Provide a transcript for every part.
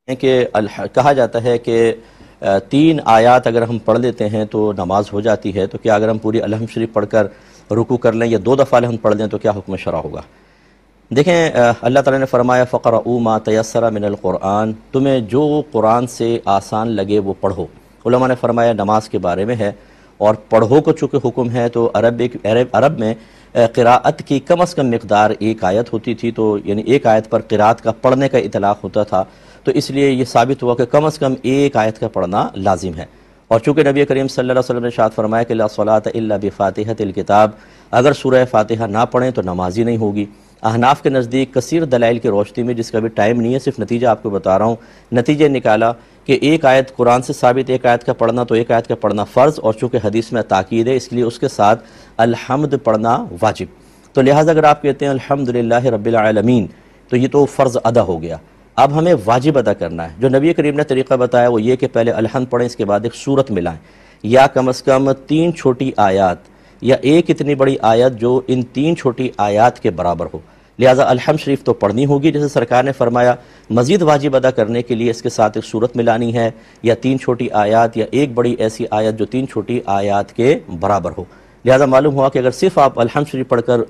کہ کہا جاتا ہے کہ 3 آیات اگر ہم پڑھ لیتے ہیں تو نماز ہو جاتی ہے، تو کیا اگر ہم پوری الحمد شریف پڑھ کر رکوع کر لیں یا 2 دفعہ الحمد پڑھ لیں تو کیا حکم شرع ہوگا؟ دیکھیں، اللہ تعالیٰ نے فرمایا فَقْرَؤُوا مَا تَيَسَّرَ مِنَ الْقُرْآنِ، تمہیں جو قرآن سے آسان لگے وہ پڑھو۔ علماء نے فرمایا نماز کے بارے میں ہے، اور پڑھو کو چونکہ حکم ہے تو عرب میں قراءت کی کم از کم مقدار 1 آیت ہوتی تھی، تو یعنی 1 آیت پر قراءت کا پڑھنے کا اطلاق ہوتا تھا، تو اس لیے یہ ثابت ہوا کہ کم از کم 1 آیت کا پڑھنا لازم ہے۔ اور چونکہ نبی کریم صلی اللہ علیہ وسلم نے ارشاد فرمایا کہ لا صلاۃ الا بفاتحۃ الکتاب، اگر سورہ فاتحہ نہ پڑھیں تو نماز ہی نہیں ہوگی۔ احناف کے نزدیک کثیر دلائل کی روشنی میں، جس کا بھی ٹائم نہیں ہے، صرف نتیجہ آپ کو بتا رہا ہوں، نتیجہ نکالا کہ 1 آیت قرآن سے ثابت 1 آیت کا پڑھنا، تو 1 آیت کا پڑھنا فرض، اور چونکہ حدیث میں تاکید ہے اس لیے اس کے ساتھ الحمد پڑھنا واجب۔ تو لہٰذا اگر آپ کہتے ہیں الحمدللہ رب العالمین تو یہ تو فرض ادا ہو گیا، اب ہمیں واجب ادا کرنا ہے۔ جو نبی کریم نے طریقہ بتایا وہ یہ کہ پہلے الحمد پڑھیں، اس کے بعد ایک سورت ملائیں، یا کم از کم 3 چھوٹی آیات یا ایک اتنی بڑی آیت جو ان 3 چھوٹی آیات کے برابر ہو۔ لہٰذا الحمد شریف تو پڑھنی ہوگی، جیسے سرکار نے فرمایا مزید واجب ادا کرنے کے لیے اس کے ساتھ ایک سورت ملانی ہے، یا 3 چھوٹی آیات یا ایک بڑی ایسی آیت جو 3 چھوٹی آیات کے برابر ہو۔ لہٰذا معلوم ہوا کہ اگر صرف آپ الحمد شریف پڑھ کر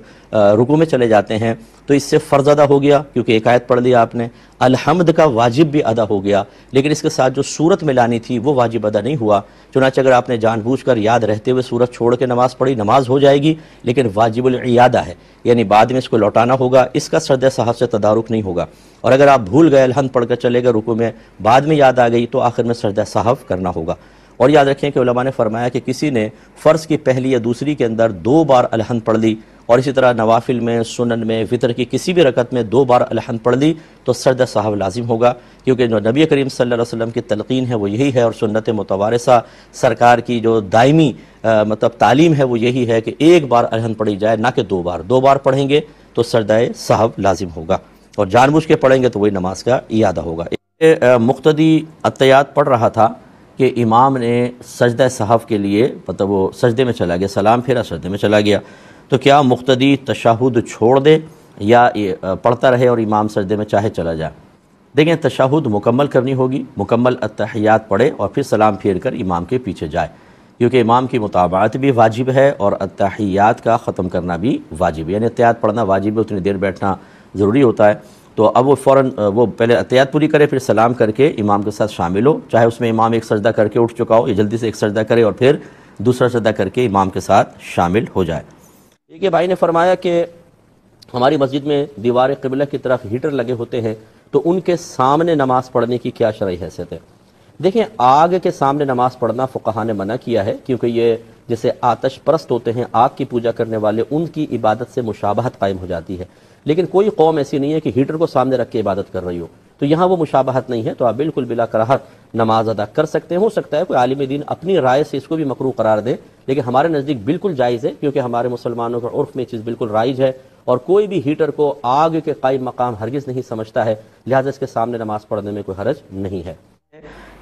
رکوع میں چلے جاتے ہیں تو اس سے فرض ادا ہو گیا، کیونکہ 1 آیت پڑھ لیا آپ نے، الحمد کا واجب بھی ادا ہو گیا، لیکن اس کے ساتھ جو سورت ملانی تھی وہ واجب ادا نہیں ہوا۔ چنانچہ اگر آپ نے جان بوجھ کر یاد رہتے ہوئے سورت چھوڑ کے نماز پڑھی، نماز ہو جائے گی، لیکن واجب العیادہ ہے، یعنی بعد میں اس کو لوٹانا ہوگا، اس کا سرد صحف سے تدارک نہیں ہوگا۔ اور اگر آپ بھول گئے الحمد پڑھ کر چلے گئے رکوع میں، بعد میں یاد آ گئی، تو آخر میں سرد صحف کرنا ہوگا۔ اور یاد رکھیں کہ علماء نے فرمایا کہ کسی نے فرض کی پہلی یا دوسری کے اندر 2 بار الحمد پڑھ لی، اور اسی طرح نوافل میں، سنن میں، وتر کی کسی بھی رکعت میں 2 بار الحمد پڑھ لی، تو سرد صحف لازم ہوگا، کیونکہ جو نبی کریم صلی اللہ علیہ وسلم کی تلقین ہے وہ یہی ہے، اور سنت متوارثہ سرکار کی جو دائمی تعلیم ہے وہ یہی ہے کہ 1 بار الحمد پڑھی جائے، نہ کہ 2 بار۔ 2 بار پڑھیں گے تو سرد صحف لازم ہوگا، اور جان بوجھ کے پڑھیں گے تو وہی نماز کا اعادہ ہوگا۔ مقتدی اتحیات پڑھ رہا تھا کہ امام نے سجدہ صحف کے لیے مطلب وہ سجدے میں چلا گیا، سلام پھیرا سجدے میں چلا گیا، تو کیا مقتدی تشہد چھوڑ دے یا پڑھتا رہے اور امام سجدے میں چاہے چلا جائے؟ دیکھیں، تشہد مکمل کرنی ہوگی، مکمل اتحیات پڑھے اور پھر سلام پھیر کر امام کے پیچھے جائے، کیونکہ امام کی متابعت بھی واجب ہے اور اتحیات کا ختم کرنا بھی واجب ہے، یعنی اتحیات پڑھنا واجب ہے، اتنی دیر بیٹھنا ضروری ہوتا ہے۔ تو اب وہ فوراً وہ پہلے اتحیات پوری کرے، پھر سلام کر کے امام کے ساتھ شامل ہو، چاہے اس میں امام ایک سجدہ کر کے اٹھ چکا ہو، یا جلدی سے ایک سجدہ کرے اور پھر دوسرا سجدہ کر کے امام کے ساتھ شامل ہو جائے۔ ایک بھائی نے فرمایا کہ ہماری مسجد میں دیوار قبلہ کی طرف ہیٹر لگے ہوتے ہیں، تو ان کے سامنے نماز پڑھنے کی کیا شرعی حیثیت ہے؟ دیکھیں، آگ کے سامنے نماز پڑھنا فقہا نے منع کیا ہے، کیونکہ یہ جیسے آتش پرست ہوتے ہیں، آگ کی پوجا کرنے والے، ان کی عبادت سے مشابہت قائم ہو جاتی ہے، لیکن کوئی قوم ایسی نہیں ہے کہ ہیٹر کو سامنے رکھ کے عبادت کر رہی ہو، تو یہاں وہ مشابہت نہیں ہے، تو آپ بالکل بلا کراہت نماز ادا کر سکتے ہیں۔ ہو سکتا ہے کوئی عالم دین اپنی رائے سے اس کو بھی مکروہ قرار دے، لیکن ہمارے نزدیک بالکل جائز ہے، کیونکہ ہمارے مسلمانوں کے عرف میں یہ چیز بالکل رائج ہے، اور کوئی بھی ہیٹر کو آگ کے قائم مقام ہرگز نہیں سمجھتا ہے، لہذا اس کے سامنے نماز پڑھنے میں کوئی حرج نہیں ہے۔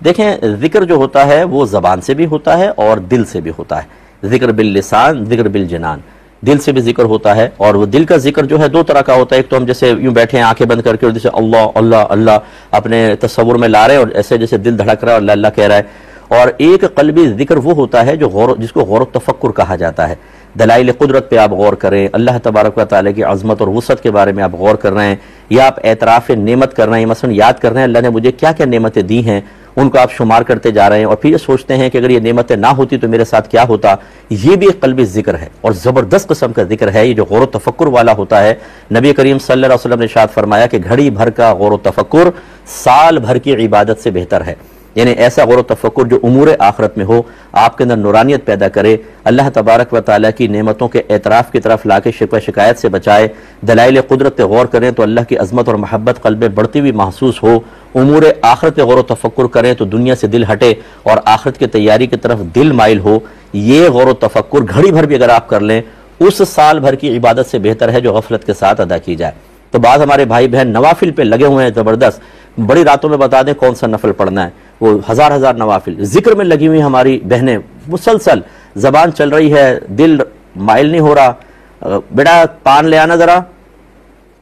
دیکھیں، ذکر جو ہوتا ہے وہ زبان سے بھی ہوتا ہے اور دل سے بھی ہوتا ہے، ذکر باللسان، ذکر بالجنان، دل سے بھی ذکر ہوتا ہے، اور وہ دل کا ذکر جو ہے 2 طرح کا ہوتا ہے۔ ایک تو ہم جیسے یوں بیٹھے ہیں آنکھیں بند کر کے اور جیسے اللہ اللہ اللہ اپنے تصور میں لا رہے ہیں، اور ایسے جیسے دل دھڑک رہا ہے اور اللہ اللہ کہہ رہا ہے۔ اور ایک قلبی ذکر وہ ہوتا ہے جو جس کو غور و تفکر کہا جاتا ہے، دلائل قدرت پہ آپ غور کریں، اللہ تبارک و تعالیٰ کی عظمت اور وسعت کے بارے میں آپ غور کر رہے ہیں، یا آپ اعتراف نعمت کر رہے ہیں، مثلا یاد کر رہے ہیں اللہ نے مجھے کیا کیا نعمتیں دی ہیں، ان کو آپ شمار کرتے جا رہے ہیں، اور پھر یہ سوچتے ہیں کہ اگر یہ نعمتیں نہ ہوتی تو میرے ساتھ کیا ہوتا۔ یہ بھی ایک قلبی ذکر ہے، اور زبردست قسم کا ذکر ہے، یہ جو غور و تفکر والا ہوتا ہے۔ نبی کریم صلی اللہ علیہ وسلم نے ارشاد فرمایا کہ گھڑی بھر کا غور و تفکر سال بھر کی عبادت سے بہتر ہے، یعنی ایسا غور و تفکر جو امور آخرت میں ہو، آپ کے اندر نورانیت پیدا کرے، اللہ تبارک و تعالیٰ کی نعمتوں کے اعتراف کی طرف لا کے شکوہ شکایت سے بچائے، دلائل قدرت پہ غور کریں تو اللہ کی عظمت اور محبت قلب میں بڑھتی ہوئی محسوس ہو، امور آخرت پہ غور و تفکر کریں تو دنیا سے دل ہٹے اور آخرت کی تیاری کی طرف دل مائل ہو۔ یہ غور و تفکر گھڑی بھر بھی اگر آپ کر لیں، اس سال بھر کی عبادت سے بہتر ہے جو غفلت کے ساتھ ادا کی جائے۔ تو بعض ہمارے بھائی بہن نوافل پہ لگے ہوئے ہیں زبردست، بڑی راتوں میں بتا دیں کون سا نفل پڑھنا ہے، وہ ہزار نوافل ذکر میں لگی ہوئی ہماری بہنیں، مسلسل زبان چل رہی ہے، دل مائل نہیں ہو رہا، بیٹا پان لے آنا ذرا،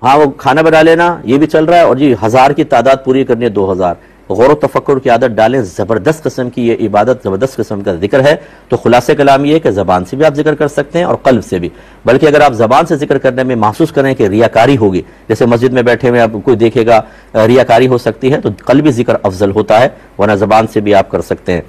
ہاں وہ کھانا بنا لینا، یہ بھی چل رہا ہے، اور جی 1000 کی تعداد پوری کرنی ہے 2000، غور و تفکر کی عادت ڈالیں. زبردست قسم کی یہ عبادت، زبردست قسم کا ذکر ہے. تو خلاصہ کلام یہ ہے کہ زبان سے بھی آپ ذکر کر سکتے ہیں اور قلب سے بھی، بلکہ اگر آپ زبان سے ذکر کرنے میں محسوس کریں کہ ریاکاری ہوگی، جیسے مسجد میں بیٹھے ہوئے آپ کوئی دیکھے گا ریاکاری ہو سکتی ہے، تو قلبی ذکر افضل ہوتا ہے، ورنہ زبان سے بھی آپ کر سکتے ہیں.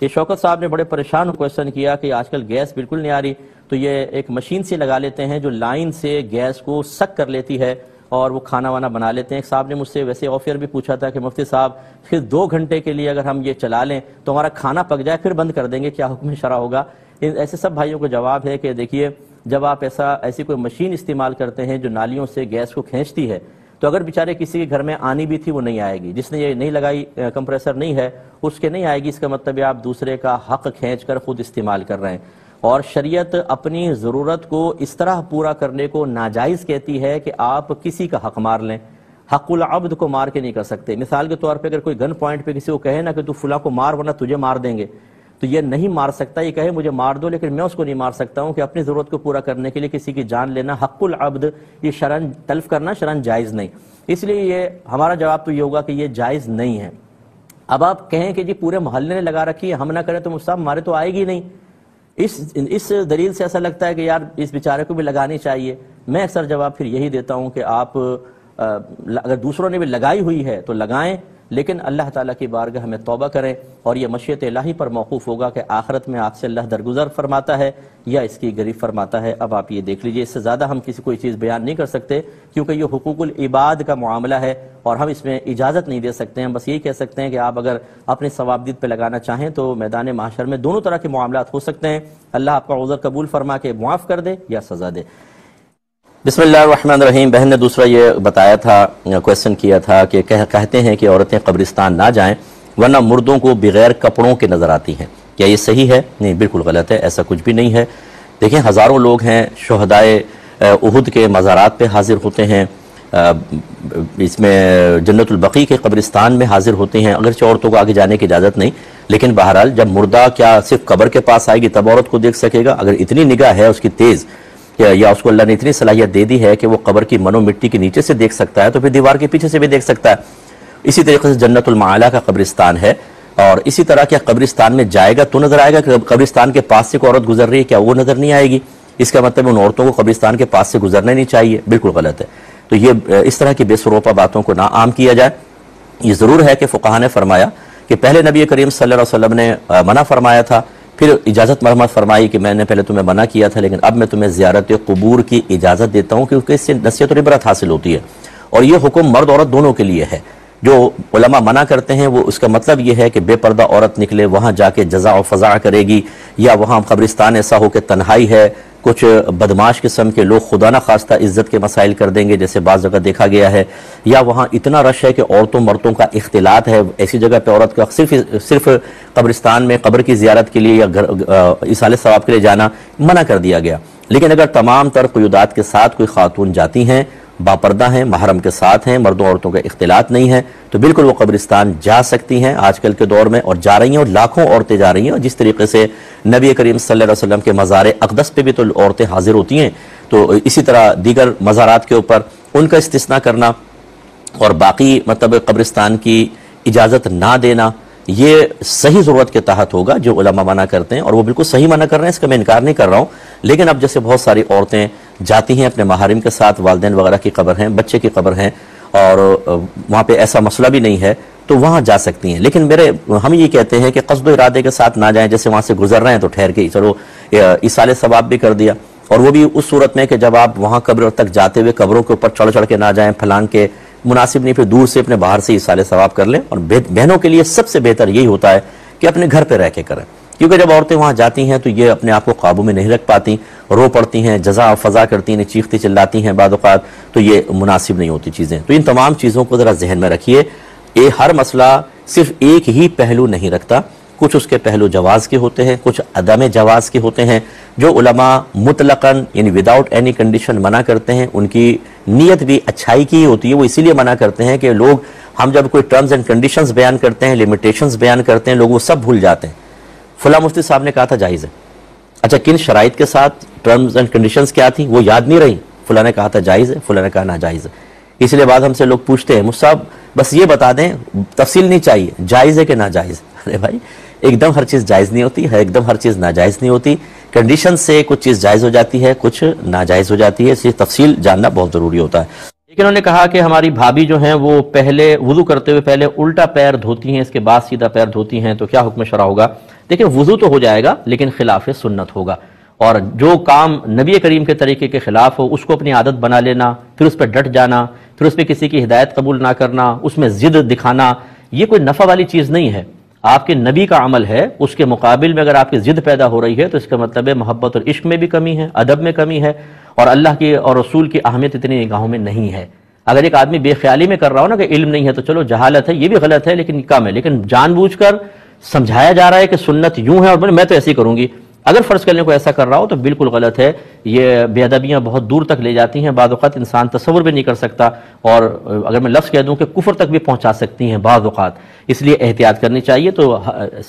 یہ شوکت صاحب نے بڑے پریشان کویسچن کیا کہ آج کل گیس بالکل نہیں آ رہی، تو یہ ایک مشین سے لگا لیتے ہیں جو لائن سے گیس کو سک کر لیتی ہے اور وہ کھانا وانا بنا لیتے ہیں. ایک صاحب نے مجھ سے ویسے آف ایئر بھی پوچھا تھا کہ مفتی صاحب پھر 2 گھنٹے کے لیے اگر ہم یہ چلا لیں تو ہمارا کھانا پک جائے پھر بند کر دیں گے، کیا حکم شرع ہوگا؟ ایسے سب بھائیوں کو جواب ہے کہ دیکھیے، جب آپ ایسی کوئی مشین استعمال کرتے ہیں جو نالیوں سے گیس کو کھینچتی ہے، تو اگر بیچارے کسی کے گھر میں آنی بھی تھی وہ نہیں آئے گی. جس نے یہ نہیں لگائی، کمپریسر نہیں ہے، اس کے نہیں آئے گی. اس کا مطلب ہے آپ دوسرے کا حق کھینچ کر خود استعمال کر رہے ہیں. اور شریعت اپنی ضرورت کو اس طرح پورا کرنے کو ناجائز کہتی ہے کہ آپ کسی کا حق مار لیں. حق العبد کو مار کے نہیں کر سکتے. مثال کے طور پہ اگر کوئی گن پوائنٹ پہ کسی کو کہے نا کہ تو فلاں کو مار ورنہ تجھے مار دیں گے، تو یہ نہیں مار سکتا. یہ کہے مجھے مار دو لیکن میں اس کو نہیں مار سکتا ہوں، کہ اپنی ضرورت کو پورا کرنے کے لیے کسی کی جان لینا حق العبد، یہ شرعن تلف کرنا شرعن جائز نہیں. اس لیے یہ ہمارا جواب تو یہ ہوگا کہ یہ جائز نہیں ہے. اب آپ کہیں کہ جی پورے محلے نے لگا رکھی ہے، ہم نہ کریں تو مصعب ہمارے تو آئے گی نہیں. اس دلیل سے ایسا لگتا ہے کہ یار اس بیچارے کو بھی لگانی چاہیے. میں اکثر جواب پھر یہی دیتا ہوں کہ آپ اگر دوسروں نے بھی لگائی ہوئی ہے تو لگائیں، لیکن اللہ تعالیٰ کی بارگاہ میں توبہ کریں، اور یہ مشیت الہی پر موقوف ہوگا کہ آخرت میں آپ سے اللہ درگزر فرماتا ہے یا اس کی گریب فرماتا ہے. اب آپ یہ دیکھ لیجئے، اس سے زیادہ ہم کسی کوئی چیز بیان نہیں کر سکتے، کیونکہ یہ حقوق العباد کا معاملہ ہے اور ہم اس میں اجازت نہیں دے سکتے ہیں. بس یہی کہہ سکتے ہیں کہ آپ اگر اپنے ثوابدید پہ لگانا چاہیں تو میدان محشر میں دونوں طرح کے معاملات ہو سکتے ہیں. اللہ آپ کا عذر قبول فرما کے معاف کر دے یا سزا دے. بسم اللہ الرحمن الرحیم. بہن نے دوسرا یہ بتایا تھا، کویسچن کیا تھا کہ کہتے ہیں کہ عورتیں قبرستان نہ جائیں ورنہ مردوں کو بغیر کپڑوں کے نظر آتی ہیں، کیا یہ صحیح ہے؟ نہیں، بالکل غلط ہے، ایسا کچھ بھی نہیں ہے. دیکھیں، ہزاروں لوگ ہیں شہدائے احد کے مزارات پہ حاضر ہوتے ہیں، اس میں جنت البقیع کے قبرستان میں حاضر ہوتے ہیں. اگرچہ عورتوں کو آگے جانے کی اجازت نہیں، لیکن بہرحال جب مردہ کیا صرف قبر کے پاس آئے گی تب عورت کو دیکھ سکے گا؟ اگر اتنی نگاہ ہے اس کی تیز، یا اس کو اللہ نے اتنی صلاحیت دے دی ہے کہ وہ قبر کی منو مٹی کے نیچے سے دیکھ سکتا ہے، تو پھر دیوار کے پیچھے سے بھی دیکھ سکتا ہے. اسی طریقے سے جنت المعالی کا قبرستان ہے، اور اسی طرح کیا قبرستان میں جائے گا تو نظر آئے گا کہ قبرستان کے پاس سے کوئی عورت گزر رہی ہے، کیا وہ نظر نہیں آئے گی؟ اس کا مطلب ان عورتوں کو قبرستان کے پاس سے گزرنا نہیں چاہیے. بالکل غلط ہے. تو یہ اس طرح کی بے سروپا باتوں کو نہ عام کیا جائے. یہ ضرور ہے کہ فقہاء نے فرمایا کہ پہلے نبی کریم صلی اللہ علیہ وسلم نے منع فرمایا تھا، پھر اجازت مرحمت فرمائی کہ میں نے پہلے تمہیں منع کیا تھا لیکن اب میں تمہیں زیارت قبور کی اجازت دیتا ہوں، کیونکہ اس سے نصیحت اور عبرت حاصل ہوتی ہے. اور یہ حکم مرد عورت دونوں کے لیے ہے. جو علماء منع کرتے ہیں وہ اس کا مطلب یہ ہے کہ بے پردہ عورت نکلے، وہاں جا کے جزا و فضا کرے گی، یا وہاں قبرستان ایسا ہو کہ تنہائی ہے، کچھ بدماش قسم کے لوگ خدا نہ خواستہ عزت کے مسائل کر دیں گے جیسے بعض جگہ دیکھا گیا ہے، یا وہاں اتنا رش ہے کہ عورتوں مردوں کا اختلاط ہے. ایسی جگہ پہ عورت کا صرف قبرستان میں قبر کی زیارت کے لیے یا ایصال ثواب کے لیے جانا منع کر دیا گیا. لیکن اگر تمام تر قیودات کے ساتھ کوئی خاتون جاتی ہیں، باپردہ ہیں، محرم کے ساتھ ہیں، مردوں عورتوں کا اختلاط نہیں ہے، تو بالکل وہ قبرستان جا سکتی ہیں آج کل کے دور میں، اور جا رہی ہیں، اور لاکھوں عورتیں جا رہی ہیں. اور جس طریقے سے نبی کریم صلی اللہ علیہ وسلم کے مزار اقدس پہ بھی تو عورتیں حاضر ہوتی ہیں، تو اسی طرح دیگر مزارات کے اوپر ان کا استثناء کرنا اور باقی مطلب قبرستان کی اجازت نہ دینا، یہ صحیح ضرورت کے تحت ہوگا جو علماء منع کرتے ہیں، اور وہ بالکل صحیح منع کر رہے ہیں، اس کا میں انکار نہیں کر رہا ہوں. لیکن اب جیسے بہت ساری عورتیں جاتی ہیں اپنے محارم کے ساتھ، والدین وغیرہ کی قبر ہیں، بچے کی قبر ہیں، اور وہاں پہ ایسا مسئلہ بھی نہیں ہے تو وہاں جا سکتی ہیں. لیکن ہم یہ کہتے ہیں کہ قصد و ارادے کے ساتھ نہ جائیں. جیسے وہاں سے گزر رہے ہیں تو ٹھہر کے چلو ایصال ثواب بھی کر دیا، اور وہ بھی اس صورت میں کہ جب آپ وہاں قبر تک جاتے ہوئے قبروں کے اوپر چڑھ کے نہ جائیں، پھلانگ کے، مناسب نہیں. پھر دور سے اپنے باہر سے ایصال ثواب کر لیں. اور بہنوں کے لیے سب سے بہتر یہی ہوتا ہے کہ اپنے گھر پہ رہ کے کریں، کیونکہ جب عورتیں وہاں جاتی ہیں تو یہ اپنے آپ کو قابو میں نہیں رکھ پاتی، رو پڑتی ہیں، جزا و فضا کرتی ہیں، چیختی چلاتی ہیں بعض اوقات، تو یہ مناسب نہیں ہوتی چیزیں. تو ان تمام چیزوں کو ذرا ذہن میں رکھیے. یہ ہر مسئلہ صرف ایک ہی پہلو نہیں رکھتا، کچھ اس کے پہلو جواز کے ہوتے ہیں، کچھ عدم جواز کے ہوتے ہیں. جو علماء مطلقاً یعنی وداؤٹ اینی کنڈیشن منع کرتے ہیں، ان کی نیت بھی اچھائی کی ہوتی ہے. وہ اسی لیے منع کرتے ہیں کہ لوگ، ہم جب کوئی ٹرمز اینڈ کنڈیشنز بیان کرتے ہیں، لیمیٹیشنز بیان کرتے ہیں، لوگ وہ سب بھول جاتے ہیں. فلاں مفتی صاحب نے کہا تھا جائز ہے، اچھا کن شرائط کے ساتھ، ٹرمز اینڈ کنڈیشنز کیا تھی وہ یاد نہیں رہی. فلاں نے کہا تھا جائز ہے، فلاں نے کہا ناجائز ہے. اس لیے بعد ہم سے لوگ پوچھتے ہیں، مفتی صاحب بس یہ بتا دیں، تفصیل نہیں چاہیے، جائز ہے کہ ناجائز؟ ارے بھائی ایک دم ہر چیز جائز نہیں ہوتی ہے، ایک دم ہر چیز ناجائز نہیں ہوتی، کنڈیشن سے کچھ چیز جائز ہو جاتی ہے، کچھ ناجائز ہو جاتی ہے، اس لیے تفصیل جاننا بہت ضروری ہوتا ہے۔ لیکن انہوں نے کہا کہ ہماری بھابھی جو ہیں وہ پہلے وضو کرتے ہوئے پہلے الٹا پیر دھوتی ہیں، اس کے بعد سیدھا پیر دھوتی ہیں، تو کیا حکم شرع ہوگا؟ دیکھیں وضو تو ہو جائے گا لیکن خلاف سنت ہوگا، اور جو کام نبی کریم کے طریقے کے خلاف ہو اس کو اپنی عادت بنا لینا، پھر اس پہ ڈٹ جانا، پھر اس پہ کسی کی ہدایت قبول نہ کرنا، اس میں ضد دکھانا، یہ کوئی نفع والی چیز نہیں ہے۔ آپ کے نبی کا عمل ہے، اس کے مقابل میں اگر آپ کی ضد پیدا ہو رہی ہے تو اس کا مطلب ہے محبت اور عشق میں بھی کمی ہے، ادب میں کمی ہے، اور اللہ کی اور رسول کی اہمیت اتنی نگاہوں میں نہیں ہے۔ اگر ایک آدمی بے خیالی میں کر رہا ہو نا کہ علم نہیں ہے تو چلو جہالت ہے، یہ بھی غلط ہے لیکن کم ہے، لیکن جان بوجھ کر سمجھایا جا رہا ہے کہ سنت یوں ہے اور میں تو ایسے ہی کروں گی، اگر فرض کرنے کو ایسا کر رہا ہو تو بالکل غلط ہے۔ یہ بے ادبیاں بہت دور تک لے جاتی ہیں، بعض اوقات انسان تصور بھی نہیں کر سکتا، اور اگر میں لفظ کہہ دوں کہ کفر تک بھی پہنچا سکتی ہیں بعض اوقات، اس لیے احتیاط کرنی چاہیے۔ تو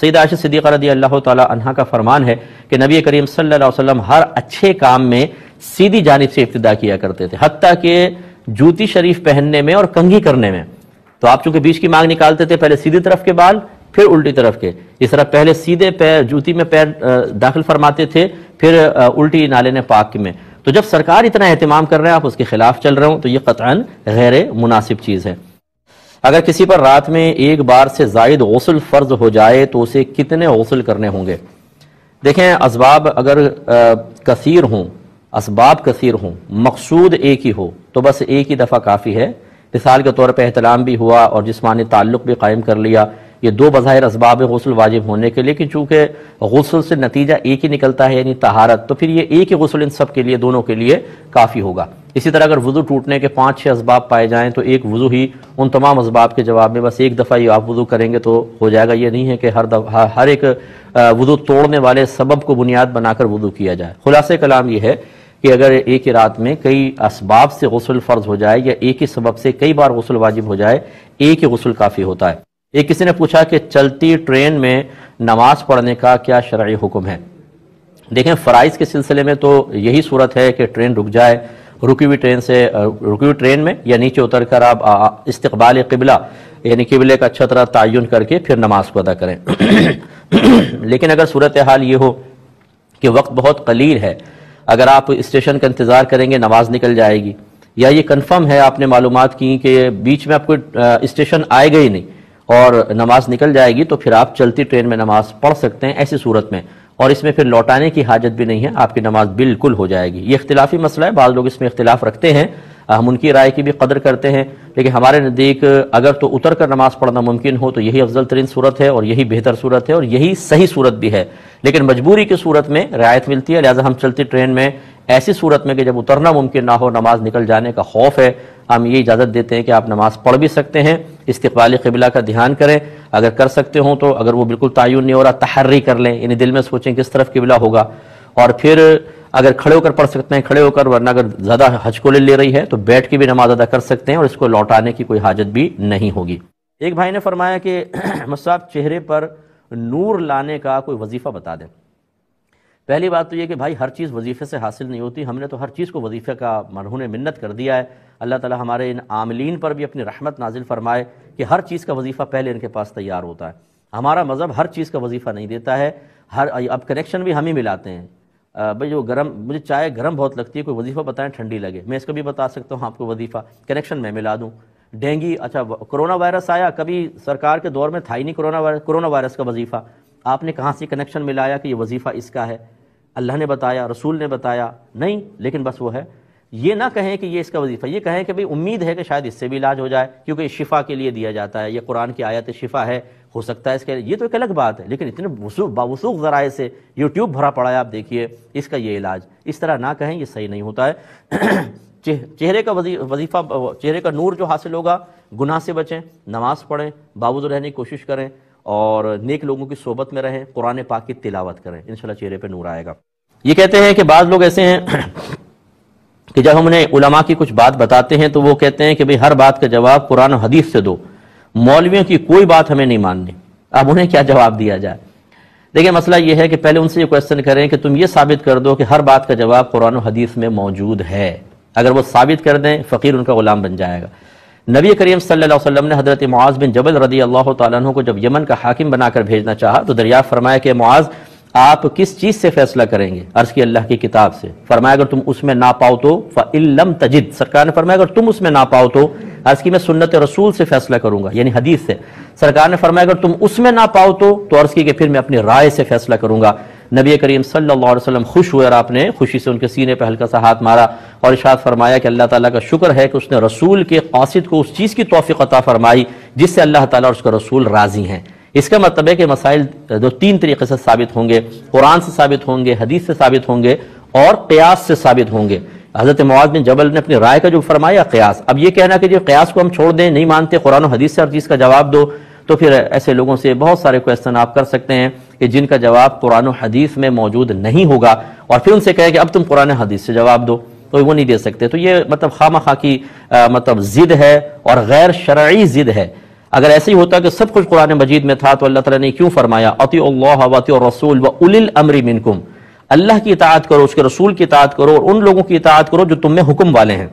سیدہ عائشہ صدیقہ رضی اللہ تعالی عنہا کا فرمان ہے کہ نبی کریم صلی اللہ علیہ وسلم ہر اچھے کام میں سیدھی جانب سے ابتدا کیا کرتے تھے، حتیٰ کہ جوتی شریف پہننے میں اور کنگھی کرنے میں، تو آپ چونکہ بیچ کی مانگ نکالتے تھے، پہلے سیدھی طرف کے بال پھر الٹی طرف کے، اس طرح پہلے سیدھے پیر جوتی میں پیر داخل فرماتے تھے، پھر الٹی نالے نے پاک میں۔ تو جب سرکار اتنا اہتمام کر رہے ہیں آپ اس کے خلاف چل رہے ہوں تو یہ قطعاً غیر مناسب چیز ہے۔ اگر کسی پر رات میں ایک بار سے زائد غسل فرض ہو جائے تو اسے کتنے غسل کرنے ہوں گے؟ دیکھیں اسباب اگر کثیر ہوں، اسباب کثیر ہوں، مقصود ایک ہی ہو تو بس ایک ہی دفعہ کافی ہے۔ مثال کے طور پہ احتلام بھی ہوا اور جسمانی تعلق بھی قائم کر لیا، یہ دو بظاہر اسباب غسل واجب ہونے کے، لیکن چونکہ غسل سے نتیجہ ایک ہی نکلتا ہے یعنی طہارت، تو پھر یہ ایک ہی غسل ان سب کے لیے، دونوں کے لیے کافی ہوگا۔ اسی طرح اگر وضو ٹوٹنے کے 5-6 اسباب پائے جائیں تو ایک وضو ہی ان تمام اسباب کے جواب میں، بس ایک دفعہ ہی آپ وضو کریں گے تو ہو جائے گا۔ یہ نہیں ہے کہ ہر ایک وضو توڑنے والے سبب کو بنیاد بنا کر وضو کیا جائے۔ خلاصہ کلام یہ ہے کہ اگر ایک ہی رات میں کئی اسباب سے غسل فرض ہو جائے یا ایک ہی سبب سے کئی بار غسل واجب ہو جائے، ایک ہی غسل کافی ہوتا ہے۔ ایک کسی نے پوچھا کہ چلتی ٹرین میں نماز پڑھنے کا کیا شرعی حکم ہے؟ دیکھیں فرائض کے سلسلے میں تو یہی صورت ہے کہ ٹرین رک جائے، رکی ہوئی ٹرین میں یا نیچے اتر کر آپ استقبال قبلہ یعنی قبلے کا اچھا طرح تعین کر کے پھر نماز کو ادا کریں۔ لیکن اگر صورتحال یہ ہو کہ وقت بہت قلیل ہے، اگر آپ اسٹیشن کا انتظار کریں گے نماز نکل جائے گی، یا یہ کنفرم ہے آپ نے معلومات کی کہ بیچ میں آپ کو اسٹیشن آئے گا ہی نہیں اور نماز نکل جائے گی، تو پھر آپ چلتی ٹرین میں نماز پڑھ سکتے ہیں ایسی صورت میں، اور اس میں پھر لوٹانے کی حاجت بھی نہیں ہے، آپ کی نماز بالکل ہو جائے گی۔ یہ اختلافی مسئلہ ہے، بعض لوگ اس میں اختلاف رکھتے ہیں، ہم ان کی رائے کی بھی قدر کرتے ہیں، لیکن ہمارے نزدیک اگر تو اتر کر نماز پڑھنا ممکن ہو تو یہی افضل ترین صورت ہے اور یہی بہتر صورت ہے اور یہی صحیح صورت بھی ہے، لیکن مجبوری کی صورت میں رعایت ملتی ہے، لہذا ہم چلتی ٹرین میں ایسی صورت میں کہ جب اترنا ممکن نہ ہو، نماز نکل جانے کا خوف ہے، ہم یہ اجازت دیتے ہیں کہ آپ نماز پڑھ بھی سکتے ہیں، استقبال قبلہ کا دھیان کریں، اگر کر سکتے ہوں تو اگر وہ بالکل تعین نہیں ہو رہا تحری کر لیں، یعنی دل میں سوچیں کس طرف قبلہ ہوگا، اور پھر اگر کھڑے ہو کر پڑھ سکتے ہیں کھڑے ہو کر، ورنہ اگر زیادہ ہچکولے لے رہی ہے تو بیٹھ کے بھی نماز ادا کر سکتے ہیں اور اس کو لوٹانے کی کوئی حاجت بھی نہیں ہوگی۔ ایک بھائی نے فرمایا کہ مصعب چہرے پر نور لانے کا کوئی وظیفہ بتا دیں۔ پہلی بات تو یہ کہ بھائی ہر چیز وظیفے سے حاصل نہیں ہوتی، ہم نے تو ہر چیز کو وظیفے کا مرہون منت کر دیا ہے۔ اللہ تعالی ہمارے ان عاملین پر بھی اپنی رحمت نازل فرمائے کہ ہر چیز کا وظیفہ پہلے ان کے پاس تیار ہوتا ہے۔ ہمارا مذہب ہر چیز کا وظیفہ نہیں دیتا ہے، اب کنیکشن بھی ہم ہی ملاتے ہیں۔ بھائی جو مجھے چائے گرم بہت لگتی ہے، کوئی وظیفہ بتائیں ٹھنڈی لگے، میں اس کو بھی بتا سکتا ہوں آپ کو وظیفہ، کنیکشن میں ملا دوں۔ ڈینگی، اچھا کرونا وائرس آیا، کبھی سرکار کے دور میں تھا ہی نہیں کرونا وائرس کا وظیفہ، آپ نے کہاں سے کنیکشن ملایا کہ یہ وظیفہ اس کا ہے؟ اللہ نے بتایا، رسول نے بتایا نہیں، لیکن بس وہ ہے۔ یہ نہ کہیں کہ یہ اس کا وظیفہ، یہ کہیں کہ بھئی امید ہے کہ شاید اس سے بھی علاج ہو جائے، کیونکہ یہ شفا کے لیے دیا جاتا ہے، یہ قرآن کی آیت شفا ہے، ہو سکتا ہے اس کے، یہ تو ایک الگ بات ہے، لیکن اتنے باوثوق ذرائع سے یوٹیوب بھرا پڑا ہے، آپ دیکھیے اس کا یہ علاج، اس طرح نہ کہیں، یہ صحیح نہیں ہوتا ہے۔ چہرے کا وظیفہ، چہرے کا نور جو حاصل ہوگا، گناہ سے بچیں، نماز پڑھیں، باوضو رہنے کی کوشش کریں، اور نیک لوگوں کی صحبت میں رہیں، قرآن پاک کی تلاوت کریں، انشاءاللہ چہرے پہ نور آئے گا۔ یہ کہتے ہیں کہ بعض لوگ ایسے ہیں کہ جب ہم انہیں علماء کی کچھ بات بتاتے ہیں تو وہ کہتے ہیں کہ بھئی ہر بات کا جواب قرآن و حدیث سے دو، مولویوں کی کوئی بات ہمیں نہیں ماننی۔ اب انہیں کیا جواب دیا جائے؟ دیکھیں مسئلہ یہ ہے کہ پہلے ان سے یہ کویسچن کریں کہ تم یہ ثابت کر دو کہ ہر بات کا جواب قرآن و حدیث میں موجود ہے، اگر وہ ثابت کر دیں فقیر ان کا غلام بن جائے گا۔ نبی کریم صلی اللہ علیہ وسلم نے حضرت معاذ بن جبل رضی اللہ تعالیٰ عنہ کو جب یمن کا حاکم بنا کر بھیجنا چاہا تو دریافت فرمایا کہ معاذ آپ کس چیز سے فیصلہ کریں گے؟ عرض کی اللہ کی کتاب سے۔ فرمایا اگر تم اس میں نہ پاؤ تو فَإِن لَمْ تَجِدْ، سرکار نے فرمایا اگر تم اس میں نہ پاؤ تو، عرض کی میں سنت رسول سے فیصلہ کروں گا، یعنی حدیث سے۔ سرکار نے فرمایا اگر تم اس میں نہ پاؤ تو عرض کی کہ پھر میں اپنی رائے سے فیصلہ کروں گا۔ نبی کریم صلی اللہ علیہ وسلم خوش ہوئے اور آپ نے خوشی سے ان کے سینے پہ ہلکا سا ہاتھ مارا اور ارشاد فرمایا کہ اللہ تعالیٰ کا شکر ہے کہ اس نے رسول کے قاصد کو اس چیز کی توفیق عطا فرمائی جس سے اللہ تعالیٰ اور اس کا رسول راضی ہیں۔ اس کا مطلب ہے کہ مسائل دو تین طریقے سے ثابت ہوں گے، قرآن سے ثابت ہوں گے، حدیث سے ثابت ہوں گے اور قیاس سے ثابت ہوں گے۔ حضرت معاذ بن جبل نے اپنی رائے کا جو فرمایا قیاس، اب یہ کہنا کہ جو قیاس کو ہم چھوڑ دیں، نہیں مانتے، قرآن و حدیث سے ہر چیز کا جواب دو، تو پھر ایسے لوگوں سے بہت سارے کویسچن آپ کر سکتے ہیں کہ جن کا جواب قرآن و حدیث میں موجود نہیں ہوگا، اور پھر ان سے کہے کہ اب تم قرآن و حدیث سے جواب دو، تو وہ نہیں دے سکتے۔ تو یہ مطلب خواہ کی مطلب ضد ہے اور غیر شرعی ضد ہے۔ اگر ایسے ہی ہوتا کہ سب کچھ قرآن مجید میں تھا تو اللہ تعالیٰ نے کیوں فرمایا اطیعوا اللہ واطیعوا الرسول واولی الامر منکم، اللہ کی اطاعت کرو، اس کے رسول کی اطاعت کرو اور ان لوگوں کی اطاعت کرو جو تم میں حکم والے ہیں۔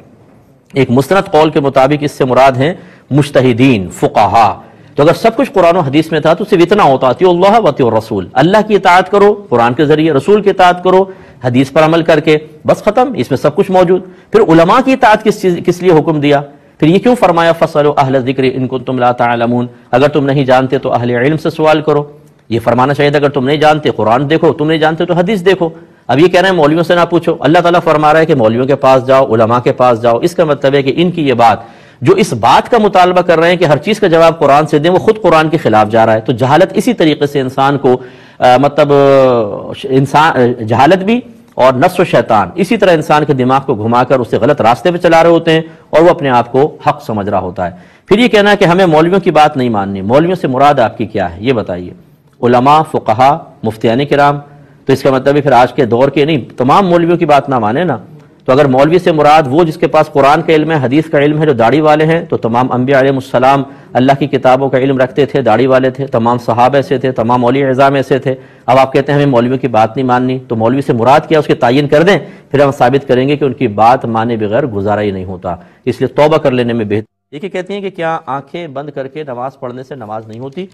ایک مستند قول کے مطابق اس سے مراد ہیں مجتہدین، فقہا۔ تو اگر سب کچھ قرآن و حدیث میں تھا تو صرف اتنا ہوتا اطیعوا اللہ واطیعوا الرسول، اللہ کی اطاعت کرو قرآن کے ذریعے، رسول کی اطاعت کرو حدیث پر عمل کر کے، بس ختم، اس میں سب کچھ موجود۔ پھر علماء کی اطاعت کس لیے حکم دیا؟ پھر یہ کیوں فرمایا فَاسْأَلُوا أَهْلَ الذِّكْرِ إِن كُنتُمْ لَا تَعْلَمُونَ، اگر تم نہیں جانتے تو اہل علم سے سوال کرو۔ یہ فرمانا چاہیے تھا اگر تم نہیں جانتے قرآن دیکھو، تم نہیں جانتے تو حدیث دیکھو۔ اب یہ کہہ رہے ہیں مولویوں سے نہ پوچھو، اللہ تعالیٰ فرما رہا ہے کہ مولویوں کے پاس جاؤ، علماء کے پاس جاؤ۔ اس کا مطلب ہے کہ ان کی یہ بات جو اس بات کا مطالبہ کر رہے ہیں کہ ہر چیز کا جواب قرآن سے دیں، وہ خود قرآن کے خلاف جا رہا ہے۔ تو جہالت اسی طریقے سے انسان کو جہالت بھی اور نفس و شیطان اسی طرح انسان کے دماغ کو گھما کر اسے غلط راستے پہ چلا رہے ہوتے ہیں اور وہ اپنے آپ کو حق سمجھ رہا ہوتا ہے۔ پھر یہ کہنا ہے کہ ہمیں مولویوں کی بات نہیں ماننی، مولویوں سے مراد آپ کی کیا ہے یہ بتائیے؟ علماء، فقہا، مفتیان کرام، تو اس کا مطلب ہے پھر آج کے دور کے نہیں، تمام مولویوں کی بات نہ مانے نا۔ تو اگر مولوی سے مراد وہ جس کے پاس قرآن کا علم ہے، حدیث کا علم ہے، جو داڑھی والے ہیں، تو تمام انبیاء علیہ السلام اللہ کی کتابوں کا علم رکھتے تھے، داڑھی والے تھے، تمام صحابہ ایسے تھے، تمام اولیاء اعظام ایسے تھے۔ اب آپ کہتے ہیں ہمیں مولویوں کی بات نہیں ماننی، تو مولوی سے مراد کیا اس کے تعین کر دیں، پھر ہم ثابت کریں گے کہ ان کی بات مانے بغیر گزارا ہی نہیں ہوتا، اس لیے توبہ کر لینے میں بہتر۔ یہ کہتے ہیں کہ کیا آنکھیں بند کر کے نماز پڑھنے سے نماز نہیں ہوتی؟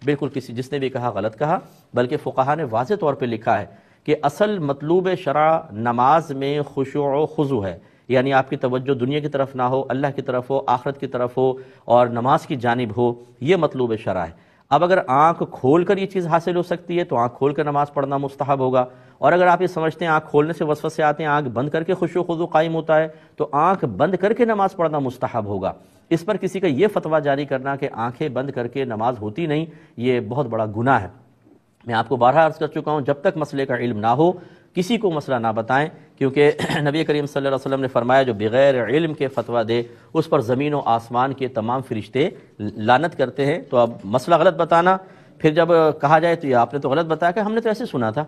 بالکل، جس نے بھی کہا غلط کہا، بلکہ فقہا نے واضح طور پہ لکھا ہے کہ اصل مطلوب شرع نماز میں خشوع و خضوع ہے، یعنی آپ کی توجہ دنیا کی طرف نہ ہو، اللہ کی طرف ہو، آخرت کی طرف ہو اور نماز کی جانب ہو، یہ مطلوب شرع ہے۔ اب اگر آنکھ کھول کر یہ چیز حاصل ہو سکتی ہے تو آنکھ کھول کر نماز پڑھنا مستحب ہوگا، اور اگر آپ یہ سمجھتے ہیں آنکھ کھولنے سے وسوسے آتے ہیں، آنکھ بند کر کے خشوع و خضوع قائم ہوتا ہے، تو آنکھ بند کر کے نماز پڑھنا مستحب ہوگا۔ اس پر کسی کا یہ فتویٰ جاری کرنا کہ آنکھیں بند کر کے نماز ہوتی نہیں، یہ بہت بڑا گناہ ہے۔ میں آپ کو بارہا عرض کر چکا ہوں، جب تک مسئلے کا علم نہ ہو کسی کو مسئلہ نہ بتائیں، کیونکہ نبی کریم صلی اللہ علیہ وسلم نے فرمایا جو بغیر علم کے فتویٰ دے اس پر زمین و آسمان کے تمام فرشتے لعنت کرتے ہیں۔ تو اب مسئلہ غلط بتانا، پھر جب کہا جائے تو یہ آپ نے تو غلط بتایا کہ ہم نے تو ایسے سنا تھا،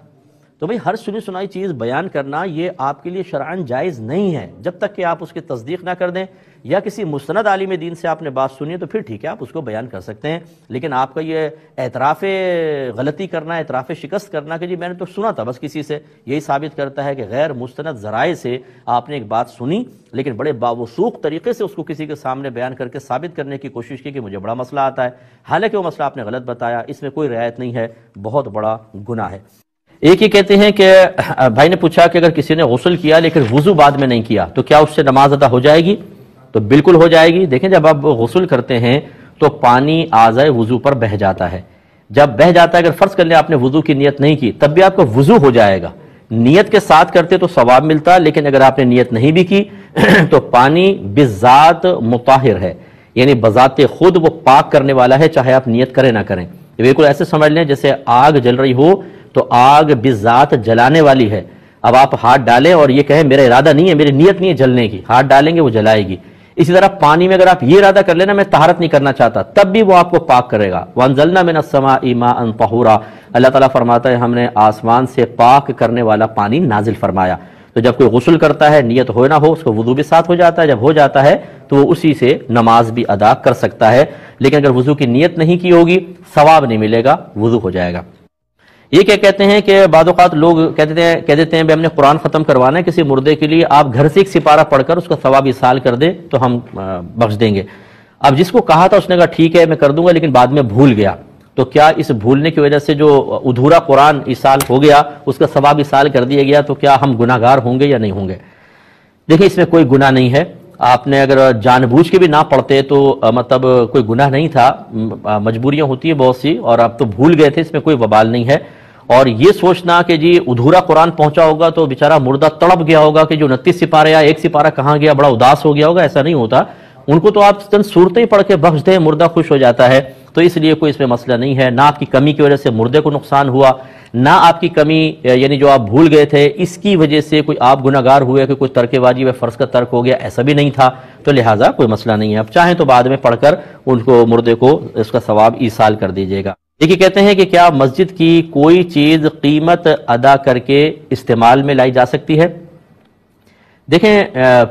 تو بھئی ہر سنی سنائی چیز بیان کرنا یہ آپ کے لیے شرعاً جائز نہیں ہے جب تک کہ آپ اس کی تصدیق نہ کر دیں، یا کسی مستند عالم دین سے آپ نے بات سنی تو پھر ٹھیک ہے آپ اس کو بیان کر سکتے ہیں، لیکن آپ کا یہ اعتراف غلطی کرنا، اعتراف شکست کرنا کہ جی میں نے تو سنا تھا بس کسی سے، یہی ثابت کرتا ہے کہ غیر مستند ذرائع سے آپ نے ایک بات سنی لیکن بڑے باوثوق طریقے سے اس کو کسی کے سامنے بیان کر کے ثابت کرنے کی کوشش کی کہ مجھے بڑا مسئلہ آتا ہے، حالانکہ وہ مسئلہ آپ نے غلط بتایا، اس میں کوئی رعایت نہیں ہے، بہت بڑا گناہ ہے۔ ایک یہ کہتے ہیں کہ بھائی نے پوچھا کہ اگر کسی نے غسل کیا لیکن وضو بعد میں نہیں کیا تو کیا اس سے نماز ادا ہو جائے گی؟ تو بالکل ہو جائے گی۔ دیکھیں جب آپ غسل کرتے ہیں تو پانی اعضائے وضو پر بہہ جاتا ہے، جب بہہ جاتا ہے اگر فرض کر لیں آپ نے وضو کی نیت نہیں کی تب بھی آپ کا وضو ہو جائے گا، نیت کے ساتھ کرتے تو ثواب ملتا، لیکن اگر آپ نے نیت نہیں بھی کی تو پانی بذات مطہر ہے، یعنی بذات خود وہ پاک کرنے والا ہے چاہے آپ نیت کریں نہ کریں۔ بالکل ایسے سمجھ لیں جیسے آگ جل رہی ہو تو آگ بذات جلانے والی ہے، اب آپ ہاتھ ڈالیں اور یہ کہیں میرا ارادہ نہیں ہے، میری نیت نہیں ہے جلنے کی، ہاتھ ڈالیں گے وہ جلائے گی۔ اسی طرح پانی میں اگر آپ یہ ارادہ کر لینا میں طہارت نہیں کرنا چاہتا تب بھی وہ آپ کو پاک کرے گا۔ وَأَنزَلْنَا مِنَ السَّمَاءِ مَاءً طَهُورًا، اللہ تعالیٰ فرماتا ہے ہم نے آسمان سے پاک کرنے والا پانی نازل فرمایا۔ تو جب کوئی غسل کرتا ہے نیت ہو نہ ہو اس کو وضو بھی ساتھ ہو جاتا ہے، جب ہو جاتا ہے تو وہ اسی سے نماز بھی ادا کر سکتا ہے، لیکن اگر وضو کی نیت نہیں کی ہوگی ثواب نہیں ملے گا، وضو ہو جائے گا۔ یہ کیا کہتے ہیں کہ بعض اوقات لوگ کہہ دیتے ہیں ہم نے قرآن ختم کروانا ہے کسی مردے کے لیے، آپ گھر سے ایک سپارہ پڑھ کر اس کا ثواب ایصال کر دیں تو ہم بخش دیں گے۔ اب جس کو کہا تھا اس نے کہا ٹھیک ہے میں کر دوں گا لیکن بعد میں بھول گیا، تو کیا اس بھولنے کی وجہ سے جو ادھورا قرآن ایصال ہو گیا اس کا ثواب ایصال کر دیا گیا، تو کیا ہم گناہ گار ہوں گے یا نہیں ہوں گے؟ دیکھیں اس میں کوئی گناہ نہیں ہے، آپ نے اگر جان بوجھ کے بھی نہ پڑھتے تو مطلب کوئی گناہ نہیں تھا، مجبوریاں ہوتی ہیں بہت سی اور آپ تو بھول گئے تھے، اس میں کوئی وبال نہیں ہے۔ اور یہ سوچنا کہ جی ادھورا قرآن پہنچا ہوگا تو بیچارہ مردہ تڑپ گیا ہوگا کہ جو 29 سپارے یا ایک سپارہ کہاں گیا، بڑا اداس ہو گیا ہوگا، ایسا نہیں ہوتا۔ ان کو تو آپ چند صورتیں پڑھ کے بخش دیں، مردہ خوش ہو جاتا ہے، تو اس لیے کوئی اس میں مسئلہ نہیں ہے۔ نہ آپ کی کمی کی وجہ سے مردے کو نقصان ہوا، نہ آپ کی کمی یعنی جو آپ بھول گئے تھے اس کی وجہ سے کوئی آپ گناہ گار ہوئے کہ کوئی ترک واجب ہے فرض کا ترک ہو گیا، ایسا بھی نہیں تھا، تو لہٰذا کوئی مسئلہ نہیں ہے۔ اب چاہیں تو بعد میں پڑھ کر ان کو مردے کو اس کا ثواب ایصال کر دیجیے گا۔ دیکھیے کہتے ہیں کہ کیا مسجد کی کوئی چیز قیمت ادا کر کے استعمال میں لائی جا سکتی ہے؟ دیکھیں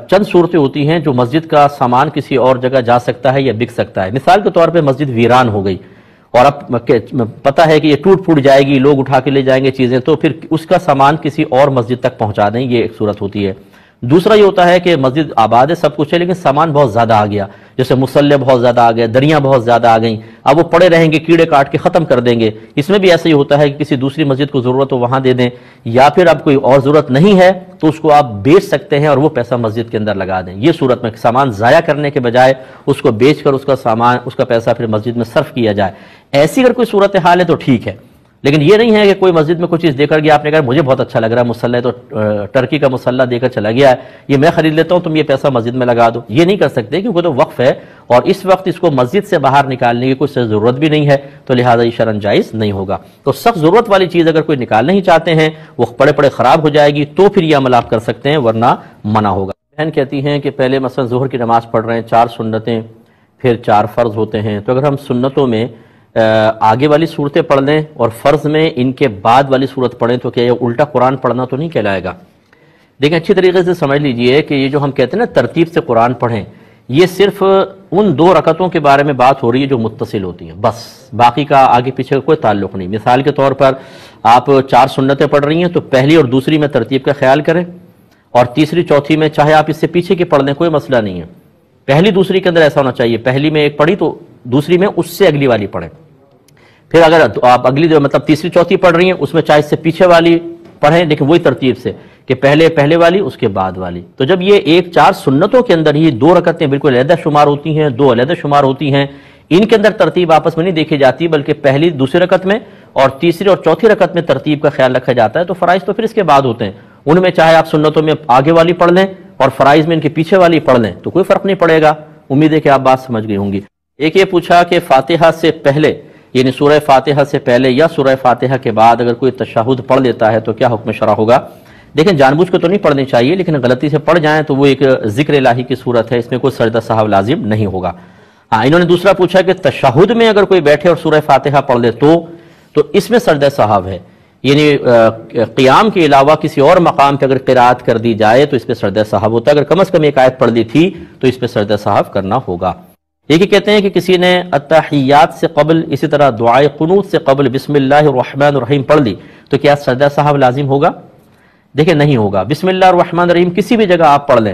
چند صورتیں ہوتی ہیں جو مسجد کا سامان کسی اور جگہ جا سکتا ہے یا بک سکتا ہے۔ مثال کے طور پہ مسجد ویران ہو گئی اور اب پتہ ہے کہ یہ ٹوٹ پھوٹ جائے گی، لوگ اٹھا کے لے جائیں گے چیزیں، تو پھر اس کا سامان کسی اور مسجد تک پہنچا دیں، یہ ایک صورت ہوتی ہے۔ دوسرا یہ ہوتا ہے کہ مسجد آباد ہے، سب کچھ ہے، لیکن سامان بہت زیادہ آ گیا، جیسے مصلے بہت زیادہ آ گئے، دریاں بہت زیادہ آ گئیں، اب وہ پڑے رہیں گے، کیڑے کاٹ کے ختم کر دیں گے۔ اس میں بھی ایسا ہی ہوتا ہے کہ کسی دوسری مسجد کو ضرورت ہو وہاں دے دیں، یا پھر اب کوئی اور ضرورت نہیں ہے تو اس کو آپ بیچ سکتے ہیں اور وہ پیسہ مسجد کے اندر لگا دیں۔ یہ صورت میں سامان ضائع کرنے کے بجائے اس کو بیچ کر اس کا پیسہ پھر مسجد میں صرف کیا جائے، ایسی اگر کوئی صورتحال ہے تو ٹھیک ہے۔ لیکن یہ نہیں ہے کہ کوئی مسجد میں کوئی چیز دے کر گیا، آپ نے کہا مجھے بہت اچھا لگ رہا ہے مسلح، تو ٹرکی کا مسلح دے کر چلا گیا ہے، یہ میں خرید لیتا ہوں، تم یہ پیسہ مسجد میں لگا دو، یہ نہیں کر سکتے کیونکہ تو وقف ہے اور اس وقت اس کو مسجد سے باہر نکالنے کی کوئی ضرورت بھی نہیں ہے، تو لہٰذا یہ شرعاً جائز نہیں ہوگا۔ تو سخت ضرورت والی چیز اگر کوئی نکالنا ہی چاہتے ہیں، وہ پڑے خراب ہو جائے گی تو پھر یہ عمل آپ کر سکتے ہیں، ورنہ منع ہوگا۔ بہن کہتی ہیں کہ پہلے مثلا ظہر کی نماز پڑھ رہے ہیں، 4 سنتیں پھر 4 فرض ہوتے ہیں، تو اگر ہم سنتوں میں آگے والی صورتیں پڑھ لیں اور فرض میں ان کے بعد والی صورت پڑھیں تو کیا یہ الٹا قرآن پڑھنا تو نہیں کہلائے گا؟ دیکھیں اچھی طریقے سے سمجھ لیجئے کہ یہ جو ہم کہتے ہیں نا ترتیب سے قرآن پڑھیں، یہ صرف ان 2 رکعتوں کے بارے میں بات ہو رہی ہے جو متصل ہوتی ہیں، بس باقی کا آگے پیچھے کوئی تعلق نہیں۔ مثال کے طور پر آپ 4 سنتیں پڑھ رہی ہیں تو پہلی اور دوسری میں ترتیب کا خیال کریں، اور تیسری چوتھی میں چاہے آپ اس سے پیچھے کی پڑھ لیں، کوئی مسئلہ نہیں ہے۔ پہلی دوسری کے اندر ایسا ہونا چاہیے، پہلی میں ایک پڑھی تو دوسری میں اس سے اگلی والی پڑھیں، پھر اگر آپ اگلی جو مطلب تیسری چوتھی پڑھ رہی ہیں اس میں چاہے اس سے پیچھے والی پڑھیں، لیکن وہی ترتیب سے کہ پہلے والی اس کے بعد والی۔ تو جب یہ 4 سنتوں کے اندر ہی 2 رکعتیں بالکل علیحدہ شمار ہوتی ہیں، 2 علیحدہ شمار ہوتی ہیں، ان کے اندر ترتیب آپس میں نہیں دیکھی جاتی بلکہ پہلی دوسری رکعت میں اور تیسری اور چوتھی رکعت میں ترتیب کا خیال رکھا جاتا ہے، تو فرائض تو پھر اس کے بعد ہوتے ہیں، ان میں چاہے آپ سنتوں میں آگے والی پڑھ لیں اور فرائض میں ان کے پیچھے والی پڑھ لیں تو کوئی فرق نہیں پڑے گا۔ امید ہے کہ آپ بات سمجھ گئی ہوں گی۔ ایک یہ پوچھا کہ فاتحہ سے پہلے یعنی سورہ فاتحہ سے پہلے یا سورہ فاتحہ کے بعد اگر کوئی تشہد پڑھ لیتا ہے تو کیا حکم شرع ہوگا؟ دیکھیں جان بوجھ کے تو نہیں پڑھنی چاہیے، لیکن غلطی سے پڑھ جائیں تو وہ ایک ذکر الہی کی صورت ہے، اس میں کوئی سجدہ سہو لازم نہیں ہوگا۔ ہاں انہوں نے دوسرا پوچھا کہ تشہد میں اگر کوئی بیٹھے اور سورہ فاتحہ پڑھ لے تو اس میں سجدہ سہو ہے، یعنی قیام کے علاوہ کسی اور مقام پہ اگر قرات کر دی جائے تو اس پہ سجدہ سہو ہوتا ہے، اگر کم از کم ایک آیت پڑھ لی تھی تو اس پہ سجدہ سہو کرنا ہوگا۔ یہ کہتے ہیں کہ کسی نے التحیات سے قبل اسی طرح دعائے قنوت سے قبل بسم اللہ الرحمن الرحیم پڑھ لی تو کیا سجدہ سہو لازم ہوگا؟ دیکھیں نہیں ہوگا۔ بسم اللہ الرحمن الرحیم کسی بھی جگہ آپ پڑھ لیں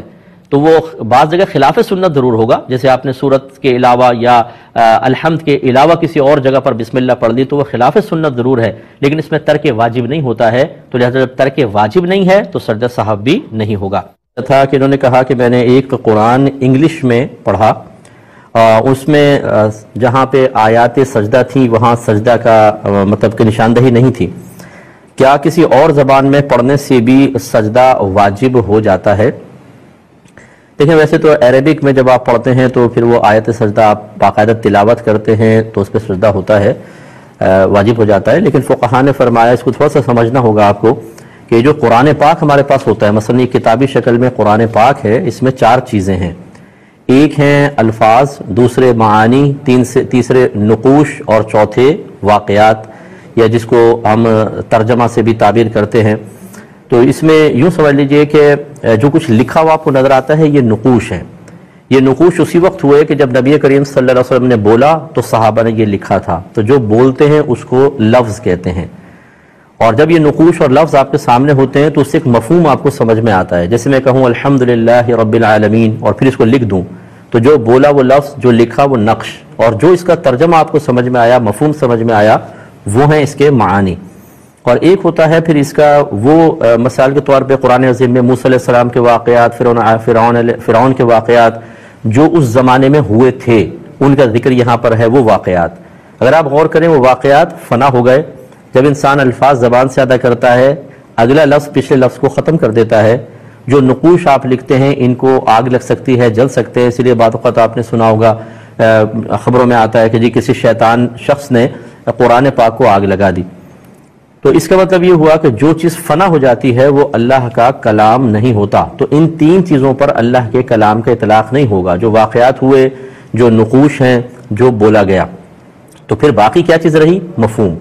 تو وہ بعض جگہ خلاف سنت ضرور ہوگا، جیسے آپ نے سورت کے علاوہ یا الحمد کے علاوہ کسی اور جگہ پر بسم اللہ پڑھ لی تو وہ خلاف سنت ضرور ہے، لیکن اس میں ترک واجب نہیں ہوتا ہے، تو لہذا جب ترک واجب نہیں ہے تو سجدہ سہو بھی نہیں ہوگا۔ تھا کہ انہوں نے کہا کہ میں نے ایک قرآن انگلش میں پڑھا، اس میں جہاں پہ آیات سجدہ تھی وہاں سجدہ کا مطلب کہ نشاندہی نہیں تھی، کیا کسی اور زبان میں پڑھنے سے بھی سجدہ واجب ہو جاتا ہے؟ دیکھیں ویسے تو عربک میں جب آپ پڑھتے ہیں تو پھر وہ آیت سجدہ آپ باقاعدہ تلاوت کرتے ہیں تو اس پہ سجدہ ہوتا ہے، واجب ہو جاتا ہے، لیکن فقہاء نے فرمایا اس کو تھوڑا سا سمجھنا ہوگا آپ کو کہ جو قرآن پاک ہمارے پاس ہوتا ہے، مثلا یہ کتابی شکل میں قرآن پاک ہے، اس میں 4 چیزیں ہیں، ایک ہیں الفاظ، دوسرے معانی، تیسرے نقوش اور چوتھے واقعات، یا جس کو ہم ترجمہ سے بھی تعبیر کرتے ہیں۔ تو اس میں یوں سمجھ لیجئے کہ جو کچھ لکھا ہوا آپ کو نظر آتا ہے یہ نقوش ہیں، یہ نقوش اسی وقت ہوئے کہ جب نبی کریم صلی اللہ علیہ وسلم نے بولا تو صحابہ نے یہ لکھا تھا، تو جو بولتے ہیں اس کو لفظ کہتے ہیں، اور جب یہ نقوش اور لفظ آپ کے سامنے ہوتے ہیں تو اس سے ایک مفہوم آپ کو سمجھ میں آتا ہے، جیسے میں کہوں الحمدللہ رب العالمین اور پھر اس کو لکھ دوں تو جو بولا وہ لفظ، جو لکھا وہ نقش، اور جو اس کا ترجمہ آپ کو سمجھ میں آیا، مفہوم سمجھ میں آیا، وہ ہیں اس کے معانی۔ اور ایک ہوتا ہے پھر اس کا وہ مثال کے طور پہ قرآن عظیم میں موسیٰ علیہ السلام کے واقعات، فرعون کے واقعات جو اس زمانے میں ہوئے تھے، ان کا ذکر یہاں پر ہے، وہ واقعات۔ اگر آپ غور کریں وہ واقعات فنا ہو گئے۔ جب انسان الفاظ زبان سے ادا کرتا ہے، اگلا لفظ پچھلے لفظ کو ختم کر دیتا ہے۔ جو نقوش آپ لکھتے ہیں ان کو آگ لگ سکتی ہے، جل سکتے ہیں، اسی لیے بعض اوقات آپ نے سنا ہوگا خبروں میں آتا ہے کہ جی کسی شیطان شخص نے قرآن پاک کو آگ لگا دی۔ تو اس کا مطلب یہ ہوا کہ جو چیز فنا ہو جاتی ہے وہ اللہ کا کلام نہیں ہوتا۔ تو ان تین چیزوں پر اللہ کے کلام کا اطلاق نہیں ہوگا، جو واقعات ہوئے، جو نقوش ہیں، جو بولا گیا۔ تو پھر باقی کیا چیز رہی؟ مفہوم،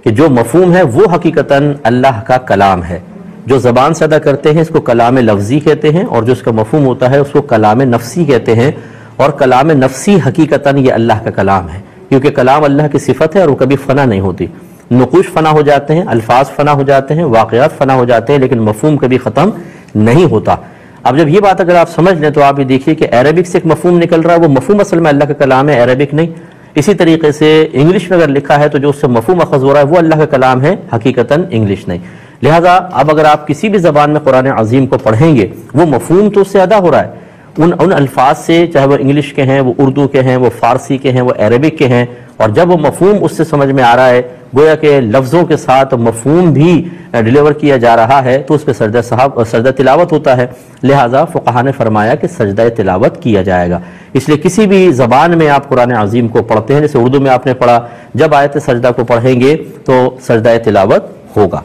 کہ جو مفہوم ہے وہ حقیقتاً اللہ کا کلام ہے۔ جو زبان سے ادا کرتے ہیں اس کو کلام لفظی کہتے ہیں، اور جو اس کا مفہوم ہوتا ہے اس کو کلام نفسی کہتے ہیں۔ اور کلام نفسی حقیقتاً یہ اللہ کا کلام ہے، کیونکہ کلام اللہ کی صفت ہے اور وہ کبھی فنا نہیں ہوتی۔ نقوش فنا ہو جاتے ہیں، الفاظ فنا ہو جاتے ہیں، واقعات فنا ہو جاتے ہیں، لیکن مفہوم کبھی ختم نہیں ہوتا۔ اب جب یہ بات اگر آپ سمجھ لیں تو آپ یہ دیکھیے کہ عربک سے ایک مفہوم نکل رہا ہے، وہ مفہوم اصل میں اللہ کا کلام ہے، عربک نہیں۔ اسی طریقے سے انگلش میں اگر لکھا ہے تو جو اس سے مفہوم اخذ ہو رہا ہے وہ اللہ کا کلام ہے، حقیقتاً انگلش نہیں۔ لہٰذا اب اگر آپ کسی بھی زبان میں قرآن عظیم کو پڑھیں گے، وہ مفہوم تو اس سے ادا ہو رہا ہے ان الفاظ سے، چاہے وہ انگلش کے ہیں، وہ اردو کے ہیں، وہ فارسی کے ہیں، وہ عربک کے ہیں، اور جب وہ مفہوم اس سے سمجھ میں آ رہا ہے، گویا کہ لفظوں کے ساتھ مفہوم بھی ڈیلیور کیا جا رہا ہے، تو اس پہ سجدہ تلاوت ہوتا ہے۔ لہٰذا فقہاء نے فرمایا کہ سجدہ تلاوت کیا جائے گا۔ اس لیے کسی بھی زبان میں آپ قرآن عظیم کو پڑھتے ہیں، جیسے اردو میں آپ نے پڑھا، جب آیت سجدہ کو پڑھیں گے تو سجدہ تلاوت ہوگا۔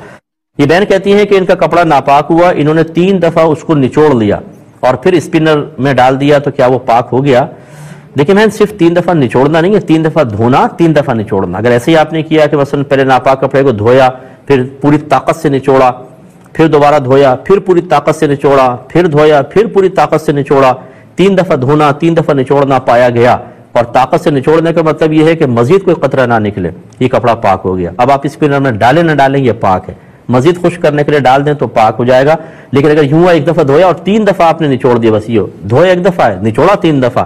یہ بہن کہتی ہیں کہ ان کا کپڑا ناپاک ہوا، انہوں نے 3 دفعہ اس کو نچوڑ لیا اور پھر اسپنر میں ڈال دیا، تو کیا وہ پاک ہو گیا؟ دیکھیں بہن، صرف 3 دفعہ نچوڑنا نہیں ہے، 3 دفعہ دھونا، 3 دفعہ نچوڑنا۔ اگر ایسے ہی آپ نے کیا کہ مثلا پہلے ناپاک کپڑے کو دھویا، پھر پوری طاقت سے نچوڑا، پھر دوبارہ دھویا، پھر پوری طاقت سے نچوڑا، پھر دھویا، پھر پوری طاقت سے نچوڑا، 3 دفعہ دھونا، 3 دفعہ نچوڑنا پایا گیا، اور طاقت سے نچوڑنے کا مطلب یہ ہے کہ مزید کوئی قطرہ نہ نکلے، یہ کپڑا پاک ہو گیا۔ اب آپ اسپنر میں ڈالیں نہ ڈالیں یہ پاک ہے، مزید خشک کرنے کے لیے ڈال دیں تو پاک ہو جائے گا۔ لیکن اگر یوں ایک دفعہ دھویا اور 3 دفعہ آپ نے نچوڑ دیا، بس یہ دھویا 1 دفعہ ہے، نچوڑا 3 دفعہ،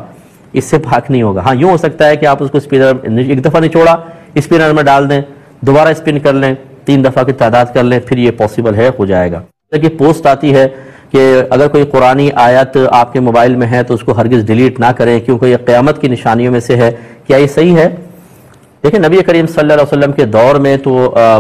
اس سے پاک نہیں ہوگا۔ ہاں یوں ہو سکتا ہے کہ آپ اس کو اسپنر 1 دفعہ نچوڑا، اسپنر میں ڈال دیں، دوبارہ اسپن کر لیں، 3 دفعہ کی تعداد کر لیں، پھر یہ پاسبل ہے، ہو جائے گا۔ کہ پوسٹ آتی ہے کہ اگر کوئی قرآنی آیت آپ کے موبائل میں ہے تو اس کو ہرگز ڈیلیٹ نہ کریں، کیونکہ یہ قیامت کی نشانیوں میں سے ہے۔ کیا یہ صحیح ہے؟ دیکھیں نبی کریم صلی اللہ علیہ وسلم کے دور میں تو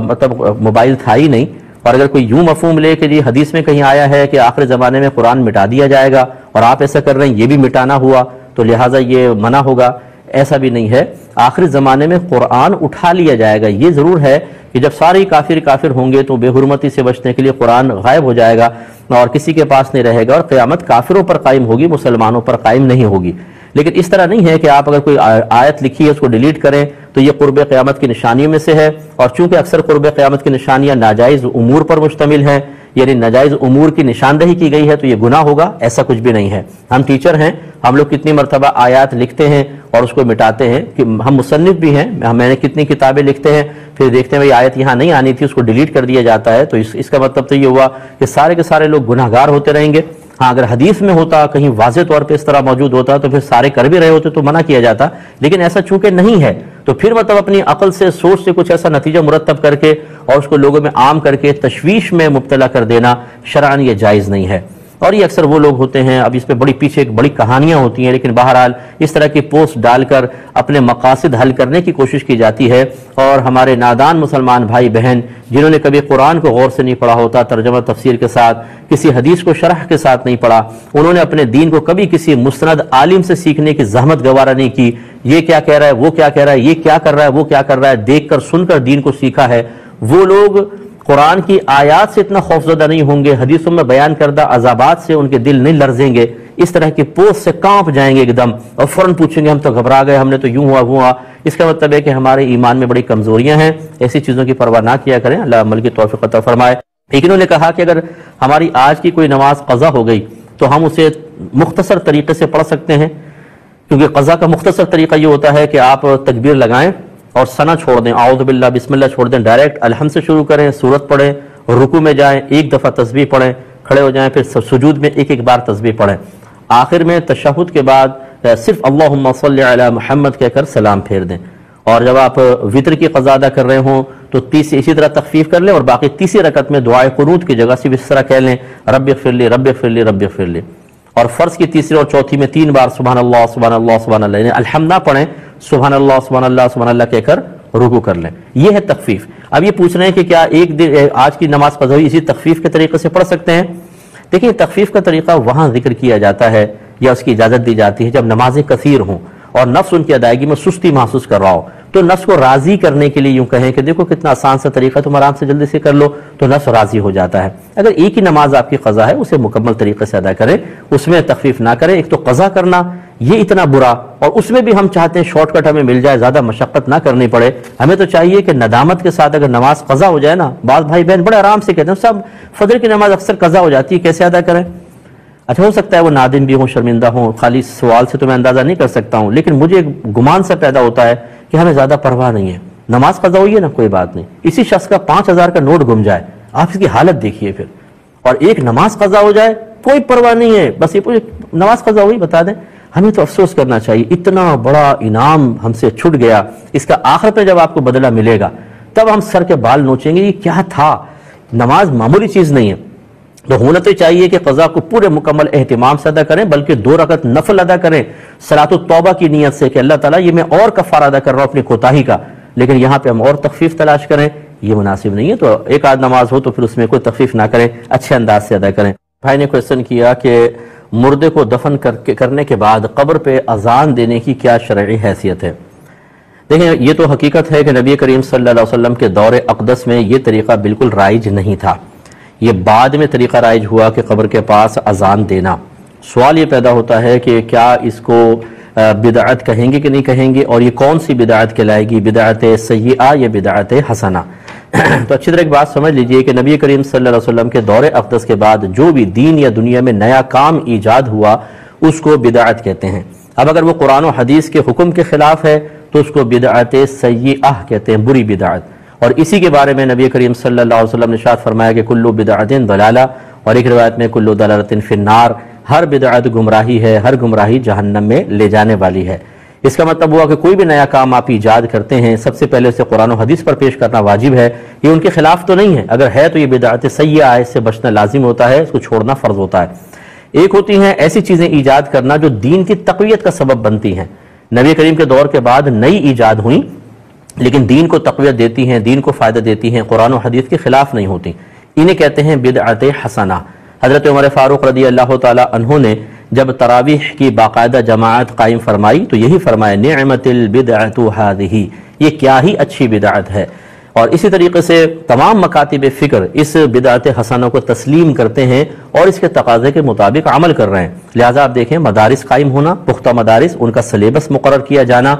مطلب موبائل تھا ہی نہیں، اور اگر کوئی یوں مفہوم لے کہ جی حدیث میں کہیں آیا ہے کہ آخر زمانے میں قرآن مٹا دیا جائے گا اور آپ ایسا کر رہے ہیں، یہ بھی مٹانا ہوا تو لہٰذا یہ منع ہوگا، ایسا بھی نہیں ہے۔ آخر زمانے میں قرآن اٹھا لیا جائے گا۔ یہ ضرور ہے کہ جب سارے کافر ہوں گے تو بے حرمتی سے بچنے کے لیے قرآن غائب ہو جائے گا اور کسی کے پاس نہیں رہے گا، اور قیامت کافروں پر قائم ہوگی، مسلمانوں پر قائم نہیں ہوگی۔ لیکن اس طرح نہیں ہے کہ آپ اگر کوئی آیت لکھی ہے اس کو ڈیلیٹ کریں تو یہ قرب قیامت کی نشانیوں میں سے ہے، اور چونکہ اکثر قرب قیامت کی نشانیاں ناجائز امور پر مشتمل ہیں، یعنی ناجائز امور کی نشاندہی کی گئی ہے تو یہ گناہ ہوگا، ایسا کچھ بھی نہیں ہے۔ ہم ٹیچر ہیں، ہم لوگ کتنی مرتبہ آیات لکھتے ہیں اور اس کو مٹاتے ہیں، کہ ہم مصنف بھی ہیں، میں نے کتنی کتابیں لکھتے ہیں، پھر دیکھتے ہیں بھئی آیت یہاں نہیں آنی تھی، اس کو ڈیلیٹ کر دیا جاتا ہے، تو اس کا مطلب تو یہ ہوا کہ سارے کے سارے لوگ گناہ گار ہوتے رہیں گے۔ ہاں اگر حدیث میں ہوتا، کہیں واضح طور پہ اس طرح موجود ہوتا تو پھر سارے کر بھی رہے ہوتے تو منع کیا جاتا، لیکن ایسا چونکہ نہیں ہے تو پھر مطلب اپنی عقل سے، سوچ سے کچھ ایسا نتیجہ مرتب کر کے اور اس کو لوگوں میں عام کر کے تشویش میں مبتلا کر دینا شرعاً یہ جائز نہیں ہے۔ اور یہ اکثر وہ لوگ ہوتے ہیں، اب اس پہ پیچھے ایک بڑی کہانیاں ہوتی ہیں، لیکن بہرحال اس طرح کی پوسٹ ڈال کر اپنے مقاصد حل کرنے کی کوشش کی جاتی ہے، اور ہمارے نادان مسلمان بھائی بہن جنہوں نے کبھی قرآن کو غور سے نہیں پڑھا ہوتا، ترجمہ تفسیر کے ساتھ، کسی حدیث کو شرح کے ساتھ نہیں پڑھا، انہوں نے اپنے دین کو کبھی کسی مستند عالم سے سیکھنے کی زحمت گوارا نہیں کی، یہ کیا کہہ رہا ہے، وہ کیا کہہ رہا ہے، یہ کیا کر رہا ہے، وہ کیا کر رہا ہے، دیکھ کر سن کر دین کو سیکھا ہے، وہ لوگ قرآن کی آیات سے اتنا خوفزدہ نہیں ہوں گے، حدیثوں میں بیان کردہ عذابات سے ان کے دل نہیں لرزیں گے، اس طرح کی پوسٹ سے کانپ جائیں گے ایک دم، اور فوراً پوچھیں گے ہم تو گھبرا گئے، ہم نے تو یوں ہوا وہ ہوا۔ اس کا مطلب ہے کہ ہمارے ایمان میں بڑی کمزوریاں ہیں، ایسی چیزوں کی پرواہ نہ کیا کریں، اللہ عمل کی توفیق عطا فرمائے۔ ایک انہوں نے کہا کہ اگر ہماری آج کی کوئی نماز قضا ہو گئی تو ہم اسے مختصر طریقے سے پڑھ سکتے ہیں، کیونکہ قضا کا مختصر طریقہ یہ ہوتا ہے کہ آپ تکبیر لگائیں اور ثنا چھوڑ دیں، اعوذ باللہ بسم اللہ چھوڑ دیں، ڈائریکٹ الحمد سے شروع کریں، سورت پڑھیں، رکوع میں جائیں، 1 دفعہ تسبیح پڑھیں، کھڑے ہو جائیں، پھر سجود میں ایک بار تسبیح پڑھیں، آخر میں تشہد کے بعد صرف اللہم صلی علی محمد کہہ کر سلام پھیر دیں. اور جب آپ وطر کی قضا ادا کر رہے ہوں تو اسی طرح تخفیف کر لیں، اور باقی تیسری رکعت میں دعائے قنوت کی جگہ صرف اس طرح کہہ لیں رب اغفر لی رب اغفر لی رب اغفر لی. اور فرض کی تیسری اور چوتھی میں 3 بار سبحان اللہ سبحان اللہ سبحان اللہ، یعنی الحمد نہ پڑھیں، سبحان اللہ سبحان اللہ سبحان اللہ کہہ کر رکوع کر لیں. یہ ہے تخفیف. اب یہ پوچھ رہے ہیں کہ کیا ایک دن آج کی نماز قضا ہوئی اسی تخفیف کے طریقے سے پڑھ سکتے ہیں؟ دیکھیں تخفیف کا طریقہ وہاں ذکر کیا جاتا ہے یا اس کی اجازت دی جاتی ہے جب نمازیں کثیر ہوں اور نفس ان کی ادائیگی میں سستی محسوس کر رہا ہو، تو نفس کو راضی کرنے کے لیے یوں کہیں کہ دیکھو کتنا آسان سا طریقہ، تم آرام سے جلدی سے کر لو، تو نفس راضی ہو جاتا ہے. اگر ایک ہی نماز آپ کی قضا ہے اسے مکمل طریقے سے ادا کریں، اس میں تخفیف نہ کریں. ایک تو قضا کرنا یہ اتنا برا، اور اس میں بھی ہم چاہتے ہیں شارٹ کٹ ہمیں مل جائے، زیادہ مشقت نہ کرنی پڑے. ہمیں تو چاہیے کہ ندامت کے ساتھ اگر نماز قضا ہو جائے نا، بعض بھائی بہن بڑے آرام سے کہتے ہیں سب فجر کی نماز اکثر قضا ہو جاتی ہے، کیسے ادا کریں؟ اچھا ہو سکتا ہے وہ نادم بھی ہوں، شرمندہ ہوں، خالی سوال سے تو میں اندازہ نہیں کر سکتا ہوں، لیکن مجھے ایک گمان سے پیدا ہوتا ہے کہ ہمیں زیادہ پرواہ نہیں ہے. نماز قضا ہوئی ہے نا، کوئی بات نہیں. اسی شخص کا 5000 کا نوٹ گم جائے، آپ اس کی حالت دیکھیے پھر، اور ایک نماز قضا ہو جائے کوئی پرواہ نہیں ہے، بس یہ نماز قضا ہوئی بتا دیں. ہمیں تو افسوس کرنا چاہیے، اتنا بڑا انعام ہم سے چھٹ گیا، اس کا آخرت میں جب آپ کو بدلہ ملے گا تب ہم سر کے بال نوچیں گے یہ کیا تھا. نماز معمولی چیز نہیں ہے. تو ہونا تو چاہیے کہ قضا کو پورے مکمل اہتمام سے ادا کریں، بلکہ 2 رکعت نفل ادا کریں صلاۃ التوبہ کی نیت سے کہ اللہ تعالیٰ یہ میں اور کفارہ ادا کر رہا ہوں اپنی کوتاہی کا، لیکن یہاں پہ ہم اور تخفیف تلاش کریں، یہ مناسب نہیں ہے. تو ایک آدھ نماز ہو تو پھر اس میں کوئی تخفیف نہ کریں، اچھے انداز سے ادا کریں. بھائی نے کویسچن کیا کہ مردے کو دفن کرنے کے بعد قبر پہ اذان دینے کی کیا شرعی حیثیت ہے؟ دیکھیں یہ تو حقیقت ہے کہ نبی کریم صلی اللہ علیہ وسلم کے دور اقدس میں یہ طریقہ بالکل رائج نہیں تھا. یہ بعد میں طریقہ رائج ہوا کہ قبر کے پاس اذان دینا. سوال یہ پیدا ہوتا ہے کہ کیا اس کو بدعت کہیں گے کہ نہیں کہیں گے، اور یہ کون سی بدعت کہلائے گی، بدعت سیئہ یا بدعت حسنہ؟ تو اچھی طرح ایک بات سمجھ لیجئے کہ نبی کریم صلی اللہ علیہ وسلم کے دور اقدس کے بعد جو بھی دین یا دنیا میں نیا کام ایجاد ہوا اس کو بدعت کہتے ہیں. اب اگر وہ قرآن و حدیث کے حکم کے خلاف ہے تو اس کو بدعت سیئہ کہتے ہیں، بری بدعت. اور اسی کے بارے میں نبی کریم صلی اللہ علیہ وسلم نے ارشاد فرمایا کہ کل بدعت ضلالہ، اور ایک روایت میں کل ضلالۃ فی النار، ہر بدعت گمراہی ہے، ہر گمراہی جہنم میں لے جانے والی ہے. اس کا مطلب ہوا کہ کوئی بھی نیا کام آپ ایجاد کرتے ہیں سب سے پہلے اسے قرآن و حدیث پر پیش کرنا واجب ہے. یہ ان کے خلاف تو نہیں ہے، اگر ہے تو یہ بدعت سیئہ ہے، اس سے بچنا لازم ہوتا ہے، اس کو چھوڑنا فرض ہوتا ہے. ایک ہوتی ہیں ایسی چیزیں ایجاد کرنا جو دین کی تقویت کا سبب بنتی ہیں. نبی کریم کے دور کے بعد نئی ایجاد ہوئیں لیکن دین کو تقویت دیتی ہیں، دین کو فائدہ دیتی ہیں، قرآن و حدیث کے خلاف نہیں ہوتی، انہیں کہتے ہیں بدعت حسنہ. حضرت عمر فاروق رضی اللہ تعالی عنہ نے جب تراویح کی باقاعدہ جماعت قائم فرمائی تو یہی فرمایا نعمت البدعۃ ہذہ، یہ کیا ہی اچھی بدعت ہے. اور اسی طریقے سے تمام مکاتب فکر اس بدعت حسنہ کو تسلیم کرتے ہیں اور اس کے تقاضے کے مطابق عمل کر رہے ہیں. لہٰذا آپ دیکھیں مدارس قائم ہونا، پختہ مدارس، ان کا سلیبس مقرر کیا جانا،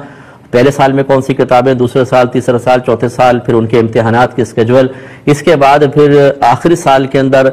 پہلے سال میں کون سی کتابیں، دوسرے سال، تیسرے سال، چوتھے سال، پھر ان کے امتحانات کے اسکیجول، اس کے بعد پھر آخری سال کے اندر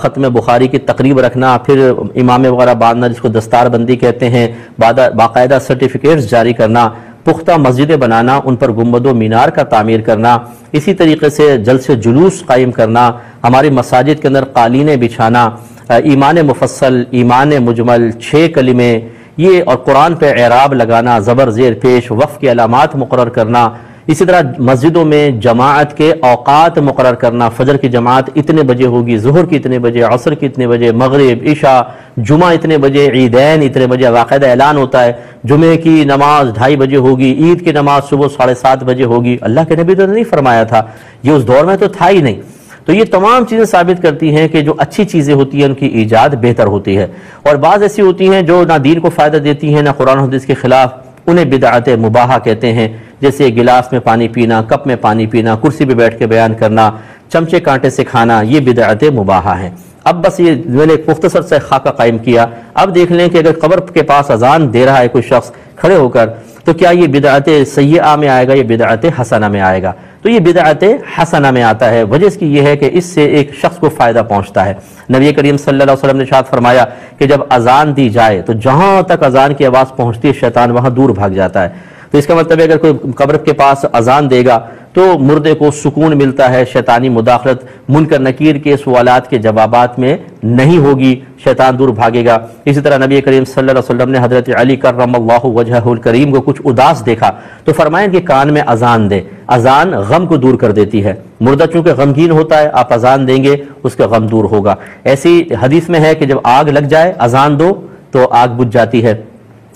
ختم بخاری کی تقریب رکھنا، پھر امام وغیرہ باندھنا جس کو دستار بندی کہتے ہیں، باقاعدہ سرٹیفکیٹس جاری کرنا، پختہ مسجدیں بنانا، ان پر گنبد و مینار کا تعمیر کرنا، اسی طریقے سے جلسے جلوس قائم کرنا، ہماری مساجد کے اندر قالینیں بچھانا، ایمان مفصل، ایمان مجمل، 6 کلمے، یہ اور قرآن پہ اعراب لگانا، زبر زیر پیش، وقف کی علامات مقرر کرنا. اسی طرح مسجدوں میں جماعت کے اوقات مقرر کرنا، فجر کی جماعت اتنے بجے ہوگی، ظہر کی اتنے بجے، عصر کی اتنے بجے، مغرب، عشاء، جمعہ اتنے بجے، عیدین اتنے بجے، باقاعدہ اعلان ہوتا ہے جمعے کی نماز 2:30 بجے ہوگی، عید کی نماز صبح 7:30 بجے ہوگی. اللہ کے نبی تو نہیں فرمایا تھا، یہ اس دور میں تو تھا ہی نہیں. تو یہ تمام چیزیں ثابت کرتی ہیں کہ جو اچھی چیزیں ہوتی ہیں ان کی ایجاد بہتر ہوتی ہے، اور بعض ایسی ہوتی ہیں جو نہ دین کو فائدہ دیتی ہیں نہ قرآن و حدیث کے خلاف، انہیں بدعت مباحہ کہتے ہیں. جیسے گلاس میں پانی پینا، کپ میں پانی پینا، کرسی پہ بیٹھ کے بیان کرنا، چمچے کانٹے سے کھانا، یہ بدعت مباحہ ہیں. اب بس یہ میں نے ایک مختصر سے خاکہ قائم کیا. اب دیکھ لیں کہ اگر قبر کے پاس اذان دے رہا ہے کوئی شخص کھڑے ہو کر تو کیا یہ بدعت سیئہ میں آئے گا یا بدعت حسنہ میں آئے گا؟ تو یہ بدعت حسنہ میں آتا ہے. وجہ اس کی یہ ہے کہ اس سے ایک شخص کو فائدہ پہنچتا ہے. نبی کریم صلی اللہ علیہ وسلم نے ارشاد فرمایا کہ جب اذان دی جائے تو جہاں تک اذان کی آواز پہنچتی ہے شیطان وہاں دور بھاگ جاتا ہے. تو اس کا مطلب ہے اگر کوئی قبر کے پاس اذان دے گا تو مردے کو سکون ملتا ہے، شیطانی مداخلت منکر نکیر کے سوالات کے جوابات میں نہیں ہوگی، شیطان دور بھاگے گا۔ اسی طرح نبی کریم صلی اللہ علیہ وسلم نے حضرت علی کرم اللہ وجہہ الکریم کو کچھ اداس دیکھا تو فرمایا کہ کان میں اذان دے، اذان غم کو دور کر دیتی ہے، مردہ چونکہ غمگین ہوتا ہے، آپ اذان دیں گے اس کا غم دور ہوگا۔ ایسی حدیث میں ہے کہ جب آگ لگ جائے اذان دو تو آگ بجھ جاتی ہے۔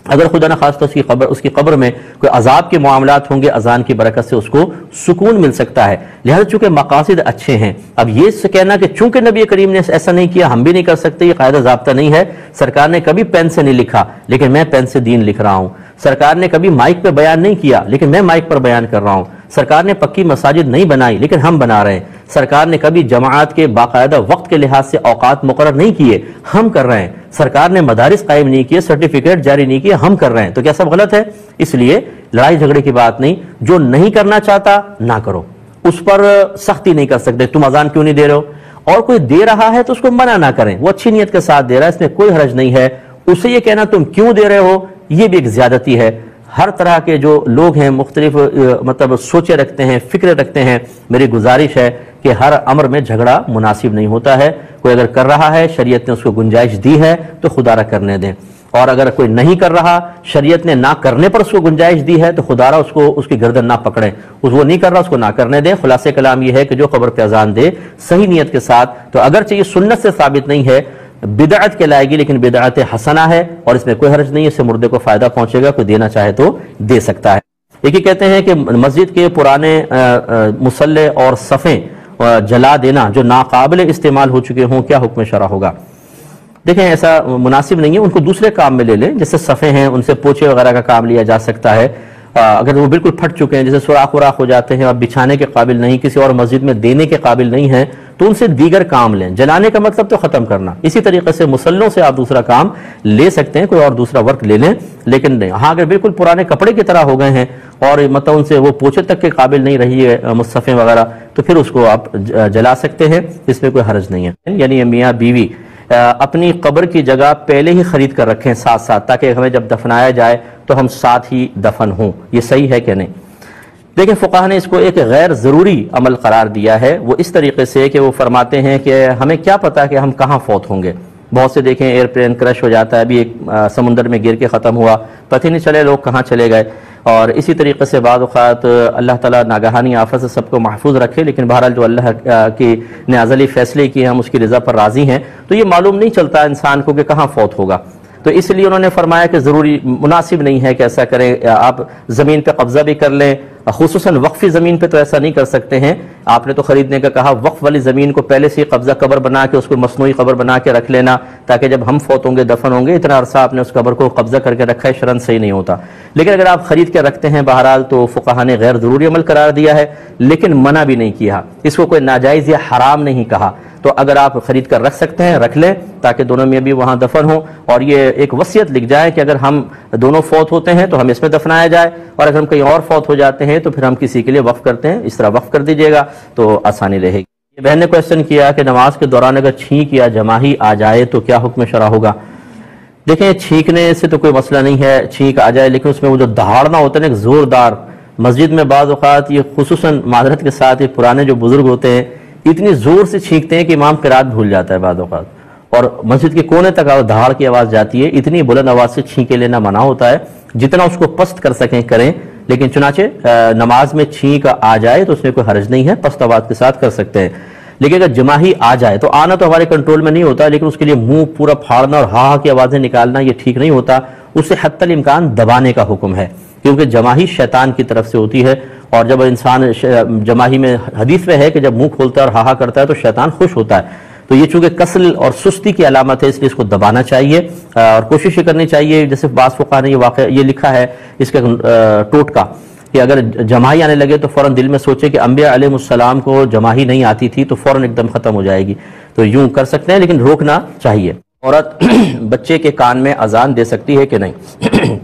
اگر خدا نخواستہ اس کی قبر میں کوئی عذاب کے معاملات ہوں گے، اذان کی برکت سے اس کو سکون مل سکتا ہے۔ لہذا چونکہ مقاصد اچھے ہیں، اب یہ کہنا کہ چونکہ نبی کریم نے ایسا نہیں کیا ہم بھی نہیں کر سکتے، یہ قاعدہ ضابطہ نہیں ہے۔ سرکار نے کبھی پین سے نہیں لکھا لیکن میں پین سے دین لکھ رہا ہوں۔ سرکار نے کبھی مائک پہ بیان نہیں کیا لیکن میں مائک پر بیان کر رہا ہوں۔ سرکار نے پکی مساجد نہیں بنائی لیکن ہم بنا رہے ہیں۔ سرکار نے کبھی جماعت کے باقاعدہ وقت کے لحاظ سے اوقات مقرر نہیں کیے، ہم کر رہے ہیں۔ سرکار نے مدارس قائم نہیں کیے، سرٹیفکیٹ جاری نہیں کیے، ہم کر رہے ہیں۔ تو کیا سب غلط ہے؟ اس لیے لڑائی جھگڑے کی بات نہیں، جو نہیں کرنا چاہتا نہ کرو، اس پر سختی نہیں کر سکتے۔ تم اذان کیوں نہیں دے رہے ہو؟ اور کوئی دے رہا ہے تو اس کو منع نہ کریں، وہ اچھی نیت کے ساتھ دے رہا ہے، اس میں کوئی حرج نہیں ہے۔ اسے یہ کہنا تم کیوں دے رہے ہو یہ بھی ایک زیادتی ہے۔ ہر طرح کے جو لوگ ہیں مختلف سوچیں رکھتے ہیں، فکر رکھتے ہیں، میری گزارش ہے کہ ہر امر میں جھگڑا مناسب نہیں ہوتا ہے۔ کوئی اگر کر رہا ہے، شریعت نے اس کو گنجائش دی ہے تو خدا را کرنے دیں، اور اگر کوئی نہیں کر رہا، شریعت نے نہ کرنے پر اس کو گنجائش دی ہے تو خدا را اس کی گردن نہ پکڑیں، وہ نہیں کر رہا اس کو نہ کرنے دیں۔ خلاصہ کلام یہ ہے کہ جو قبر پہ اذان دے صحیح نیت کے ساتھ، تو اگرچہ یہ سنت سے ثابت نہیں ہے، بدعت کے لائے گی، لیکن بدعت حسنہ ہے اور اس میں کوئی حرج نہیں ہے، اس سے مردے کو فائدہ پہنچے گا، کوئی دینا چاہے تو دے سکتا ہے۔ ایک ہی کہتے ہیں کہ مسجد کے پرانے مصلے اور صفیں جلا دینا جو ناقابل استعمال ہو چکے ہوں، کیا حکم شرع ہوگا؟ دیکھیں ایسا مناسب نہیں ہے، ان کو دوسرے کام میں لے لیں، جیسے صفیں ہیں ان سے پوچھے وغیرہ کا کام لیا جا سکتا ہے۔ اگر وہ بالکل پھٹ چکے ہیں، جیسے سوراخ وراخ ہو جاتے ہیں اور بچھانے کے قابل نہیں، کسی اور مسجد میں دینے کے قابل نہیں ہیں، تو ان سے دیگر کام لیں۔ جلانے کا مطلب تو ختم کرنا، اسی طریقے سے مسلوں سے آپ دوسرا کام لے سکتے ہیں، کوئی اور دوسرا ورک لے لیں، لیکن نہیں۔ ہاں اگر بالکل پرانے کپڑے کی طرح ہو گئے ہیں اور مطلب ان سے وہ پوچھے تک کے قابل نہیں رہی ہے مصطفے وغیرہ، تو پھر اس کو آپ جلا سکتے ہیں، اس میں کوئی حرج نہیں ہے۔ یعنی میاں بیوی اپنی قبر کی جگہ پہلے ہی خرید کر رکھیں ساتھ ساتھ، تاکہ ہمیں جب دفنایا جائے تو ہم ساتھ ہی دفن ہوں۔ یہ صحیح ہے کہ نہیں؟ لیکن فقہ نے اس کو ایک غیر ضروری عمل قرار دیا ہے، وہ اس طریقے سے کہ وہ فرماتے ہیں کہ ہمیں کیا پتا کہ ہم کہاں فوت ہوں گے۔ بہت سے دیکھیں ایئرپلین کرش ہو جاتا ہے، ابھی ایک سمندر میں گر کے ختم ہوا، پتہ نہیں چلے لوگ کہاں چلے گئے۔ اور اسی طریقے سے بعض اوقات اللہ تعالیٰ ناگہانی آفت سے سب کو محفوظ رکھے، لیکن بہرحال جو اللہ کی نے ازلی فیصلے کیے ہم اس کی رضا پر راضی ہیں، تو یہ معلوم نہیں چلتا انسان کو کہ کہاں فوت ہوگا۔ تو اس لیے انہوں نے فرمایا کہ ضروری مناسب نہیں ہے کہ ایسا کریں، آپ زمین پہ قبضہ بھی کر لیں، خصوصاً وقفی زمین پہ تو ایسا نہیں کر سکتے ہیں۔ آپ نے تو خریدنے کا کہا، وقف والی زمین کو پہلے سے قبضہ قبر بنا کے اس کو مصنوعی قبر بنا کے رکھ لینا، تاکہ جب ہم فوت ہوں گے دفن ہوں گے، اتنا عرصہ آپ نے اس قبر کو قبضہ کر کے رکھا ہے، شرعاً صحیح نہیں ہوتا۔ لیکن اگر آپ خرید کے رکھتے ہیں بہرحال تو فقہا نے غیر ضروری عمل قرار دیا ہے، لیکن منع بھی نہیں کیا، اس کو کوئی ناجائز یا حرام نہیں کہا۔ تو اگر آپ خرید کر رکھ سکتے ہیں رکھ لیں، تاکہ دونوں میں بھی وہاں دفن ہوں، اور یہ ایک وصیت لکھ جائے کہ اگر ہم دونوں فوت ہوتے ہیں تو ہم اس میں دفنایا جائے، اور اگر ہم کہیں اور فوت ہو جاتے ہیں تو پھر ہم کسی کے لیے وقف کرتے ہیں، اس طرح وقف کر دیجیے گا تو آسانی رہے گی۔ یہ بہن نے کویسچن کیا کہ نماز کے دوران اگر چھینک یا جماہی آ جائے تو کیا حکم شرع ہوگا؟ دیکھیں چھینکنے سے تو کوئی مسئلہ نہیں ہے، چھینک آ جائے، لیکن اس میں وہ جو دہاڑنا ہوتا ہے نا ایک زوردار، مسجد میں بعض اوقات یہ خصوصاً معذرت کے ساتھ یہ پرانے جو بزرگ ہوتے ہیں اتنی زور سے چھینکتے ہیں کہ امام قرات بھول جاتا ہے بعض اوقات، اور مسجد کے کونے تک دہاڑ کی آواز جاتی ہے۔ اتنی بلند آواز سے چھینکے لینا منع ہوتا ہے، جتنا اس کو پست کر سکیں کریں، لیکن چنانچہ نماز میں چھینک آ جائے تو اس میں کوئی حرج نہیں ہے، پست آواز کے ساتھ کر سکتے ہیں۔ لیکن اگر جماہی آ جائے تو آنا تو ہمارے کنٹرول میں نہیں ہوتا، لیکن اس کے لیے منہ پورا پھاڑنا اور ہاں کی آوازیں نکالنا یہ ٹھیک نہیں ہوتا، اسے حتی الامکان دبانے کا حکم ہے، کیونکہ جماہی شیطان کی طرف سے ہوتی ہے، اور جب انسان جماہی میں حدیث میں ہے کہ جب منہ کھولتا ہے اور ہاہا کرتا ہے تو شیطان خوش ہوتا ہے، تو یہ چونکہ کسل اور سستی کی علامت ہے، اس لیے اس کو دبانا چاہیے اور کوشش یہ کرنی چاہیے۔ جیسے بعض فقہا نے یہ لکھا ہے اس کا ٹوٹکا کہ اگر جماہی آنے لگے تو فوراً دل میں سوچے کہ انبیاء علیہ السلام کو جماہی نہیں آتی تھی، تو فوراً ایک دم ختم ہو جائے گی، تو یوں کر سکتے ہیں، لیکن روکنا چاہیے۔ عورت بچے کے کان میں اذان دے سکتی ہے کہ نہیں؟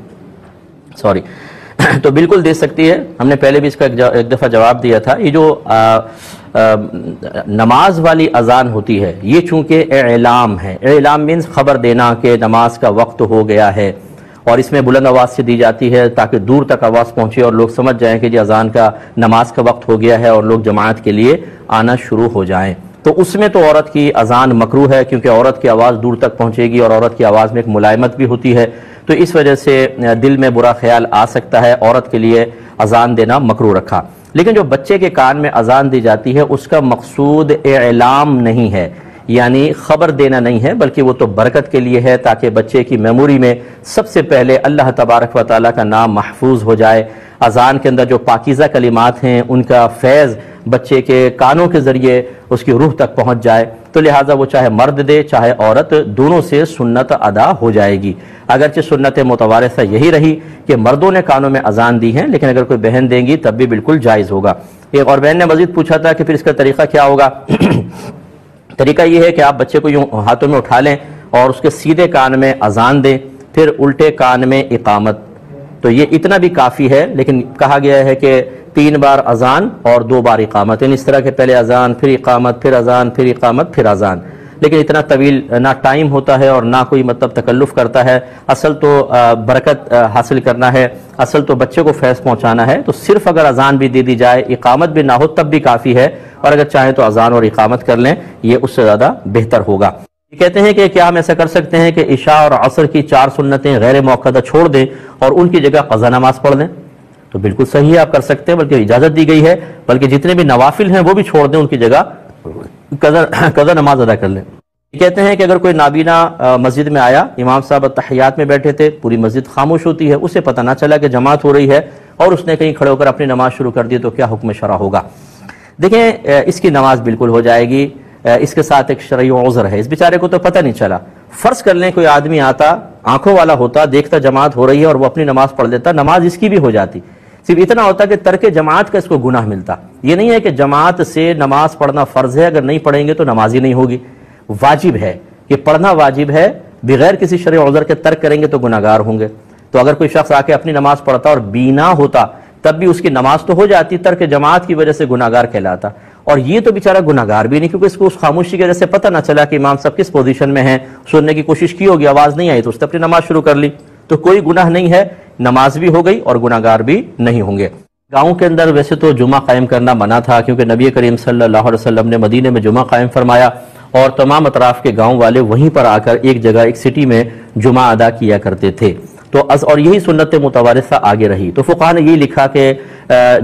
سوری، تو بالکل دے سکتی ہے، ہم نے پہلے بھی اس کا ایک دفعہ جواب دیا تھا۔ یہ جو نماز والی اذان ہوتی ہے یہ چونکہ اعلام ہے، اعلام مینز خبر دینا کہ نماز کا وقت ہو گیا ہے، اور اس میں بلند آواز سے دی جاتی ہے تاکہ دور تک آواز پہنچے اور لوگ سمجھ جائیں کہ جی اذان کا نماز کا وقت ہو گیا ہے اور لوگ جماعت کے لیے آنا شروع ہو جائیں۔ تو اس میں تو عورت کی اذان مکروہ ہے، کیونکہ عورت کی آواز دور تک پہنچے گی اور عورت کی آواز میں ایک ملائمت بھی ہوتی ہے، تو اس وجہ سے دل میں برا خیال آ سکتا ہے، عورت کے لیے اذان دینا مکروہ رکھا۔ لیکن جو بچے کے کان میں اذان دی جاتی ہے اس کا مقصود اعلام نہیں ہے، یعنی خبر دینا نہیں ہے، بلکہ وہ تو برکت کے لیے ہے تاکہ بچے کی میموری میں سب سے پہلے اللہ تبارک و تعالیٰ کا نام محفوظ ہو جائے۔ اذان کے اندر جو پاکیزہ کلمات ہیں ان کا فیض بچے کے کانوں کے ذریعے اس کی روح تک پہنچ جائے، تو لہٰذا وہ چاہے مرد دے چاہے عورت، دونوں سے سنت ادا ہو جائے گی۔ اگرچہ سنت متوارثہ یہی رہی کہ مردوں نے کانوں میں اذان دی ہیں، لیکن اگر کوئی بہن دیں گی تب بھی بالکل جائز ہوگا۔ ایک اور بہن نے مزید پوچھا تھا کہ پھر اس کا طریقہ کیا ہوگا؟ طریقہ یہ ہے کہ آپ بچے کو یوں ہاتھوں میں اٹھا لیں اور اس کے سیدھے کان میں اذان دیں، پھر الٹے کان میں اقامت، تو یہ اتنا بھی کافی ہے، لیکن کہا گیا ہے کہ 3 بار اذان اور 2 بار اقامت، یعنی اس طرح کہ پہلے اذان پھر اقامت پھر اذان پھر اقامت پھر اذان، لیکن اتنا طویل نہ ٹائم ہوتا ہے اور نہ کوئی مطلب تکلف کرتا ہے۔ اصل تو برکت حاصل کرنا ہے، اصل تو بچے کو فیض پہنچانا ہے، تو صرف اگر اذان بھی دے دی جائے اقامت بھی نہ ہو تب بھی کافی ہے، اور اگر چاہیں تو اذان اور اقامت کر لیں، یہ اس سے زیادہ بہتر ہوگا۔ یہ کہتے ہیں کہ کیا ہم ایسا کر سکتے ہیں کہ عشاء اور عصر کی 4 سنتیں غیر موقدہ چھوڑ دیں اور ان کی جگہ قضا نماز پڑھ دیں؟ تو بالکل صحیح ہے، آپ کر سکتے ہیں، بلکہ اجازت دی گئی ہے، بلکہ جتنے بھی نوافل ہیں وہ بھی چھوڑ دیں، ان کی جگہ قضا نماز ادا کر لیں۔ یہ کہتے ہیں کہ اگر کوئی نابینا مسجد میں آیا، امام صاحب تحیات میں بیٹھے تھے، پوری مسجد خاموش ہوتی ہے، اسے پتہ نہ چلا کہ جماعت ہو رہی ہے اور اس نے کہیں کھڑے ہو کر اپنی نماز شروع کر دی، تو کیا حکم شرع ہوگا؟ دیکھیں، اس کی نماز بالکل ہو جائے گی، اس کے ساتھ ایک شرعی عذر ہے، اس بیچارے کو تو پتہ نہیں چلا۔ فرض کر لیں کوئی آدمی آتا، آنکھوں والا ہوتا، دیکھتا جماعت ہو رہی ہے اور وہ اپنی نماز پڑھ لیتا، نماز اس کی بھی ہو جاتی، صرف اتنا ہوتا کہ ترک جماعت کا اس کو گناہ ملتا۔ یہ نہیں ہے کہ جماعت سے نماز پڑھنا فرض ہے، اگر نہیں پڑھیں گے تو نماز ہی نہیں ہوگی، واجب ہے کہ پڑھنا واجب ہے، بغیر کسی شرعی عذر کے ترک کریں گے تو گناہگار ہوں گے۔ تو اگر کوئی شخص آ کے اپنی نماز پڑھتا اور بینا ہوتا تب بھی اس کی نماز تو ہو جاتی، ترک جماعت کی وجہ سے گناہگار کہلاتا، اور یہ تو بیچارہ گناہگار بھی نہیں، کیونکہ اس کو اس خاموشی کی وجہ سے پتہ نہ چلا کہ امام صاحب کس پوزیشن میں ہیں، سننے کی کوشش کی ہوگی، آواز نہیں آئی تو اس نے اپنی نماز شروع کر لی، تو کوئی گناہ نہیں ہے، نماز بھی ہو گئی اور گناہگار بھی نہیں ہوں گے۔ گاؤں کے اندر ویسے تو جمعہ قائم کرنا منع تھا، کیونکہ نبی کریم صلی اللہ علیہ وسلم نے مدینے میں جمعہ قائم فرمایا اور تمام اطراف کے گاؤں والے وہیں پر آ کر ایک جگہ ایک سٹی میں جمعہ ادا کیا کرتے تھے، تو اور یہی سنت متوارثہ آگے رہی۔ تو فقہاء نے یہ لکھا کہ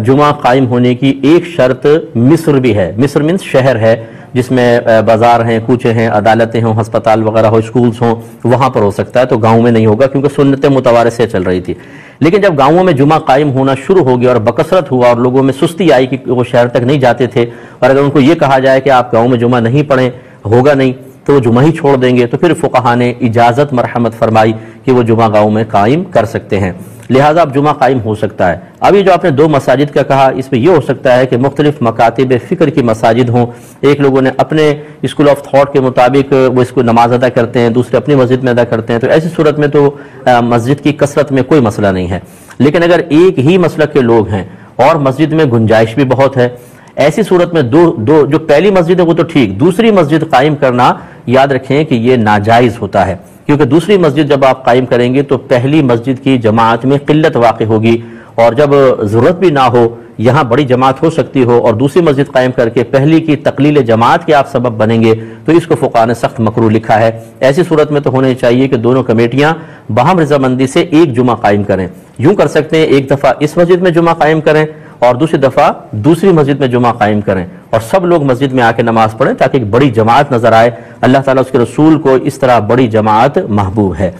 جمعہ قائم ہونے کی ایک شرط مصر بھی ہے، مصر مینس شہر ہے جس میں بازار ہیں، کوچے ہیں، عدالتیں ہوں، ہسپتال وغیرہ ہو، اسکولز ہوں، وہاں پر ہو سکتا ہے، تو گاؤں میں نہیں ہوگا کیونکہ سنت متوارثہ چل رہی تھی۔ لیکن جب گاؤں میں جمعہ قائم ہونا شروع ہو گیا اور بکثرت ہوا اور لوگوں میں سستی آئی کہ وہ شہر تک نہیں جاتے تھے، اور اگر ان کو یہ کہا جائے کہ آپ گاؤں میں جمعہ نہیں پڑھیں ہوگا نہیں تو وہ جمعہ ہی چھوڑ دیں گے، تو پھر فقہاء نے اجازت مرحمت فرمائی کہ وہ جمعہ گاؤں میں قائم کر سکتے ہیں، لہٰذا اب جمعہ قائم ہو سکتا ہے۔ اب یہ جو آپ نے 2 مساجد کا کہا، اس میں یہ ہو سکتا ہے کہ مختلف مکاتب فکر کی مساجد ہوں، ایک لوگوں نے اپنے اسکول آف تھاٹ کے مطابق وہ اس کو نماز ادا کرتے ہیں، دوسرے اپنی مسجد میں ادا کرتے ہیں، تو ایسی صورت میں تو مسجد کی کثرت میں کوئی مسئلہ نہیں ہے۔ لیکن اگر ایک ہی مسلک کے لوگ ہیں اور مسجد میں گنجائش بھی بہت ہے، ایسی صورت میں دو جو پہلی مسجد ہے وہ تو ٹھیک، دوسری مسجد قائم کرنا یاد رکھیں کہ یہ ناجائز ہوتا ہے، کیونکہ دوسری مسجد جب آپ قائم کریں گے تو پہلی مسجد کی جماعت میں قلت واقع ہوگی، اور جب ضرورت بھی نہ ہو، یہاں بڑی جماعت ہو سکتی ہو اور دوسری مسجد قائم کر کے پہلی کی تقلیل جماعت کے آپ سبب بنیں گے، تو اس کو فقہاء نے سخت مکروہ لکھا ہے۔ ایسی صورت میں تو ہونے چاہیے کہ دونوں کمیٹیاں باہم رضامندی سے ایک جمعہ قائم کریں، یوں کر سکتے ہیں ایک دفعہ اس مسجد میں جمعہ قائم کریں اور دوسری دفعہ دوسری مسجد میں جمعہ قائم کریں، اور سب لوگ مسجد میں آ کے نماز پڑھیں تاکہ ایک بڑی جماعت نظر آئے۔ اللہ تعالیٰ اس کے رسول کو اس طرح بڑی جماعت محبوب ہے۔